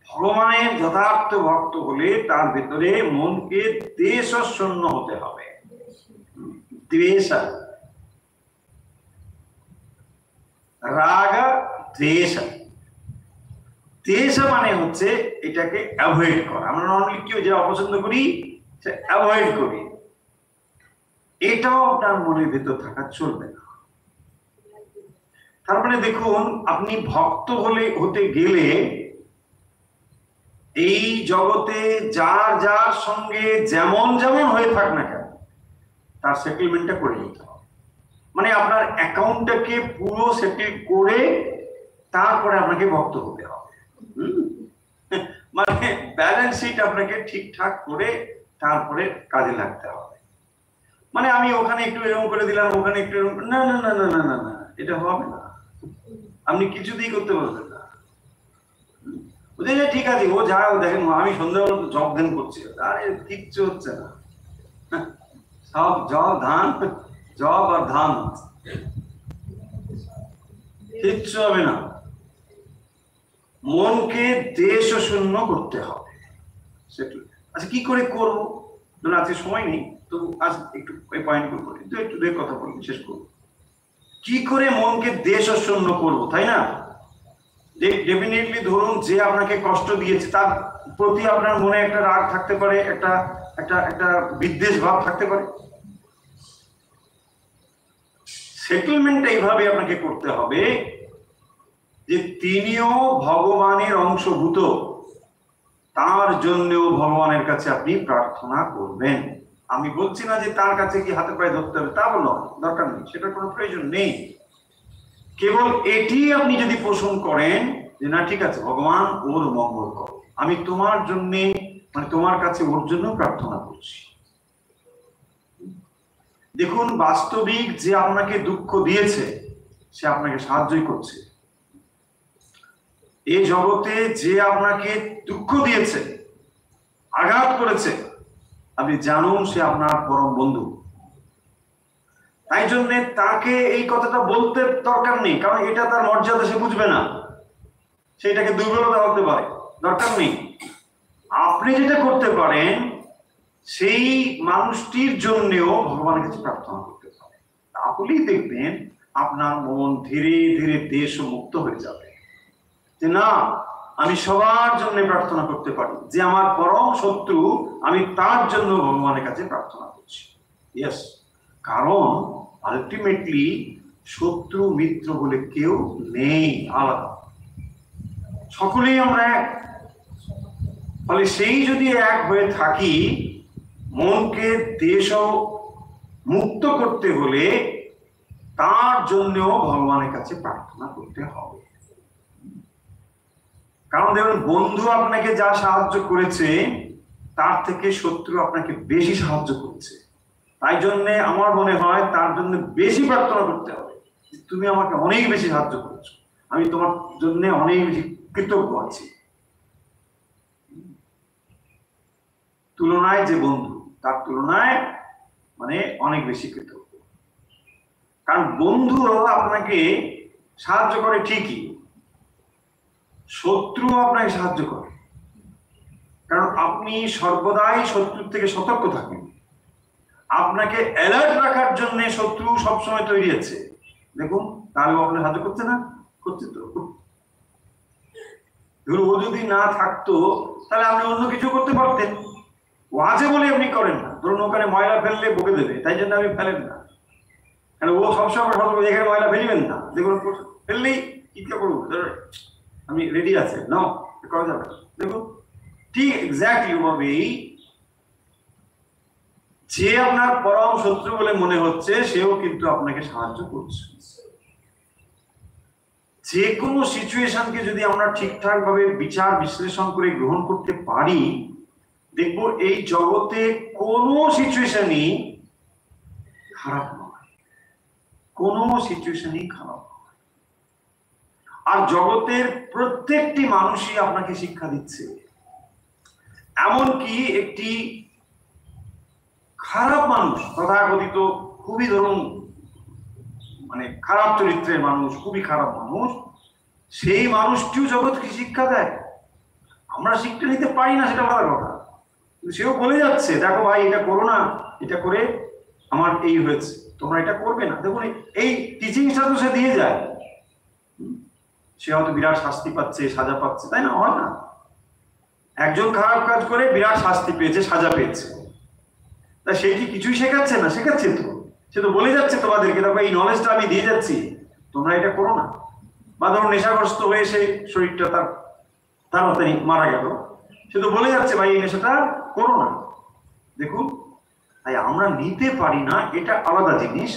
ভগবানের যথার্থ ভক্ত হলে তার ভেতরে মনকে দ্বেষ শূন্য হতে হবে। দ্বেষ, রাগ, দ্বেষ। দ্বেষ মানে হচ্ছে এটাকে অ্যাভয়েড করা। আমরা নর্মালি কেউ যে অপছন্দ করি, সে অ্যাভয়েড করি, এটাও আপনার মনের ভেতর থাকা চলবে না। তারপরে দেখুন, আপনি ভক্ত হতে গেলে এই জগতে যার যার সঙ্গে যেমন যেমন হয়ে থাক না কেন, তার সেটেলমেন্টটা করে নিতে হবে। মানে আপনার অ্যাকাউন্টটাকে পুরো সেটেল করে তারপরে আপনাকে ভক্ত হতে হবে। মানে ব্যালেন্স শিট আপনাকে ঠিকঠাক করে তারপরে কাজে লাগতে হবে। মানে আমি ওখানে একটু এরকম করে দিলাম, ওখানে একটু এরকম, না না না না না না না, এটা হবে না। আপনি কিছুতেই করতে পারবেন না। ঠিক আছে, ও যা, দেখেন আমি সন্ধ্যাবেলা জব ধ্যান করছি, আরে কিচ্ছু হচ্ছে না, সব জব আর ধান, কিচ্ছু হবে না। মনকে দেশ শূন্য করতে হবে। আচ্ছা, কি করে করবো? আজকে সময় নেই, তো আজ একটু এই পয়েন্ট করবো, একটু কথা বলবো, শেষ করবো। কি করে মনকে দেশ শূন্য করবো, তাই না? ডেফিনেটলি ধরুন, যে আপনাকে কষ্ট দিয়েছে তার প্রতি আপনার মনে একটা রাগ থাকতে পারে, একটা একটা একটা বিদ্বেষ ভাব থাকতে পারে। সেটেলমেন্ট এইভাবে আপনাকে করতে হবে যে তিনিও ভগবানের অংশভূত, তার জন্যও ভগবানের কাছে আপনি প্রার্থনা করবেন। আমি বলছি না যে তার কাছে কি হাতে পায়ে ধরতে হবে, তা বলো, দরকার নেই, সেটার কোনো প্রয়োজন নেই। কেবল এটি আপনি যদি পোষণ করেন যে না, ঠিক আছে, ভগবান ওর মঙ্গল করো, আমি তোমার জন্য, মানে তোমার কাছে ওর জন্য প্রার্থনা করছি। দেখুন, বাস্তবিক যে আপনাকে দুঃখ দিয়েছে সে আপনাকে সাহায্যই করছে। এই জগতে যে আপনাকে দুঃখ দিয়েছে, আঘাত করেছে, আপনি জানুন সে আপনার পরম বন্ধু। তাই জন্য তাকে এই কথাটা বলতে দরকার নেই, কারণ এটা তার মর্যাদা, সে বুঝবে না, সেটাকে দুর্বলতা হতে পারে, দরকার নেই। আপনি যেটা করতে পারেন, সেই মানুষটির জন্যও ভগবানের কাছে প্রার্থনা করতে পারেন। তাহলেই দেখবেন আপনার মন ধীরে ধীরে দেশ মুক্ত হয়ে যাবে, যে না, আমি সবার জন্য প্রার্থনা করতে পারি, যে আমার পরম শত্রু আমি তার জন্য ভগবানের কাছে প্রার্থনা করছি। ইয়েস, কারণ আলটিমেটলি শত্রু মিত্র বলে কেউ নেই, আলাদা, সকলেই আমরা এক। ফলে সেই যদি এক হয়ে থাকি, মনকে দেশ মুক্ত করতে হলে তার জন্যও ভগবানের কাছে প্রার্থনা করতে হবে। কারণ দেখুন, বন্ধু আপনাকে যা সাহায্য করেছে তার থেকে শত্রু আপনাকে বেশি সাহায্য করেছে। তাই জন্য আমার মনে হয় তার জন্য বেশি প্রার্থনা করতে হবে। তুমি আমাকে অনেক বেশি সাহায্য করেছো, আমি তোমার জন্য অনেক বেশি কৃতজ্ঞ আছি। তুলনায় যে বন্ধু, তার তুলনায় মানে অনেক বেশি কৃতজ্ঞ। কারণ বন্ধু আপনাকে সাহায্য করে ঠিকই, শত্রু আপনাকে সাহায্য করে, কারণ আপনি সর্বদাই শত্রুর থেকে সতর্ক থাকেন। আপনাকে অ্যালার্ট রাখার জন্য শত্রু সবসময় তৈরি আছে। দেখুন, তাহলে আপনার সাহায্য করছে না? করছে তো। ও যদি না থাকতো তাহলে আপনি অন্য কিছু করতে পারতেন। ও আছে বলে আপনি করেন না। ধরুন ওখানে ময়লা ফেললে বকে দেবে, তাই জন্য আপনি ফেলেন না। কারণ ও সবসময় এখানে ময়লা ফেলবেন না, দেখুন ফেললেই ইচ্ছা করবো আমি রেডি আছে, না করা যাবে। দেখুন ঠিক এক্স্যাক্টলি ওভাবেই যে আপনার পরম শত্রু বলে মনে হচ্ছে সেও কিন্তু আপনাকে সাহায্য করছে। যে কোনো সিচুয়েশনকে যদি আমরা ঠিকঠাক ভাবে বিচার বিশ্লেষণ করে গ্রহণ করতে পারি, দেখব এই জগতে কোনো সিচুয়েশনই খারাপ নয়, কোনো সিচুয়েশনই খারাপ নয়। আর জগতের প্রত্যেকটি মানুষই আপনাকে শিক্ষা দিচ্ছে। এমনকি একটি খারাপ মানুষ, তথাকথিত খুবই ধরুন মানে খারাপ চরিত্রের মানুষ, খুবই খারাপ মানুষ, সেই মানুষটিও জগৎকে শিক্ষা দেয়। আমরা শিক্ষা নিতে পারি না, সেটা বড় কথা, কিন্তু সেও বলে যাচ্ছে দেখো ভাই এটা করো না, এটা করে আমার এই হয়েছে, তোমরা এটা করবে না। দেখুন এই টিচিংটা তো সে দিয়ে যায়। সে হয়তো বিরাট শাস্তি পাচ্ছে, সাজা পাচ্ছে, তাই না? হয় না? একজন খারাপ কাজ করে বিরাট শাস্তি পেয়েছে, সাজা পেয়েছে, তা সে কি কিছুই শেখাচ্ছে না? শেখাচ্ছে তো। সে তো বলে যাচ্ছে তোমাদেরকে দেখো এই নলেজটা আমি দিয়ে যাচ্ছি, তোমরা এটা করো না। বা ধরো নেশাগ্রস্ত হয়ে সে শরীরটা তার তাড়াতাড়ি মারা গেল, সে তো বলে যাচ্ছে ভাই এই নেশাটা করো না। দেখুন, তাই আমরা নিতে পারি না, এটা আলাদা জিনিস।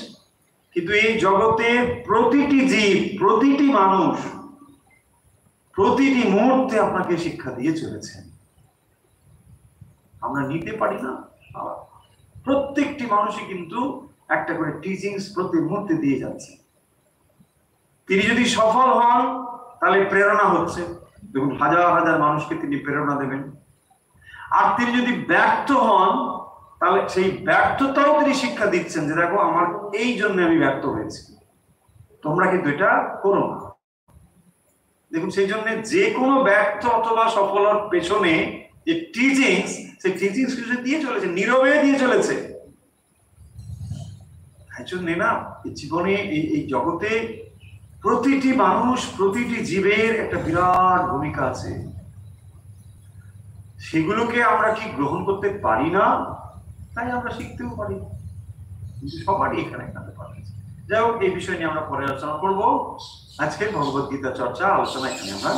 কিন্তু এই জগতে প্রতিটি জীব, প্রতিটি মানুষ প্রতিটি মুহূর্তে আপনাকে শিক্ষা দিয়ে চলেছেন। আমরা নিতে পারি না। প্রত্যেকটি মানুষই কিন্তু একটা করে টিচিংস প্রতি মুহূর্তে দিয়ে যাচ্ছে। তিনি যদি সফল হন তাহলে প্রেরণা হচ্ছে, দেখুন হাজার হাজার মানুষকে তিনি প্রেরণা দেবেন। আর তিনি যদি ব্যর্থ হন তাহলে সেই ব্যর্থতাও তিনি শিক্ষা দিচ্ছেন যে দেখো আমার এই জন্য আমি ব্যর্থ হয়েছি, তোমরা কিন্তু এটা করো না। দেখুন সেই জন্য যে কোনো ব্যর্থ অথবা সফলতার পেছনে যে টিচিংস, সেই টিচিংস দিয়ে চলেছে, নীরবে দিয়ে চলেছে। তাই জন্য না জীবনে এই জগতে প্রতিটি মানুষ, প্রতিটি জীবের একটা বিরাট ভূমিকা আছে। সেগুলোকে আমরা কি গ্রহণ করতে পারি না? তাই আমরা শিখতেও পারি, কিন্তু সবারই এখানে এখানে পারে। যাই হোক, এই বিষয় নিয়ে আমরা পরে আলোচনা করবো। আজকে ভগবত গীতা চর্চা আলোচনা এখানে আমরা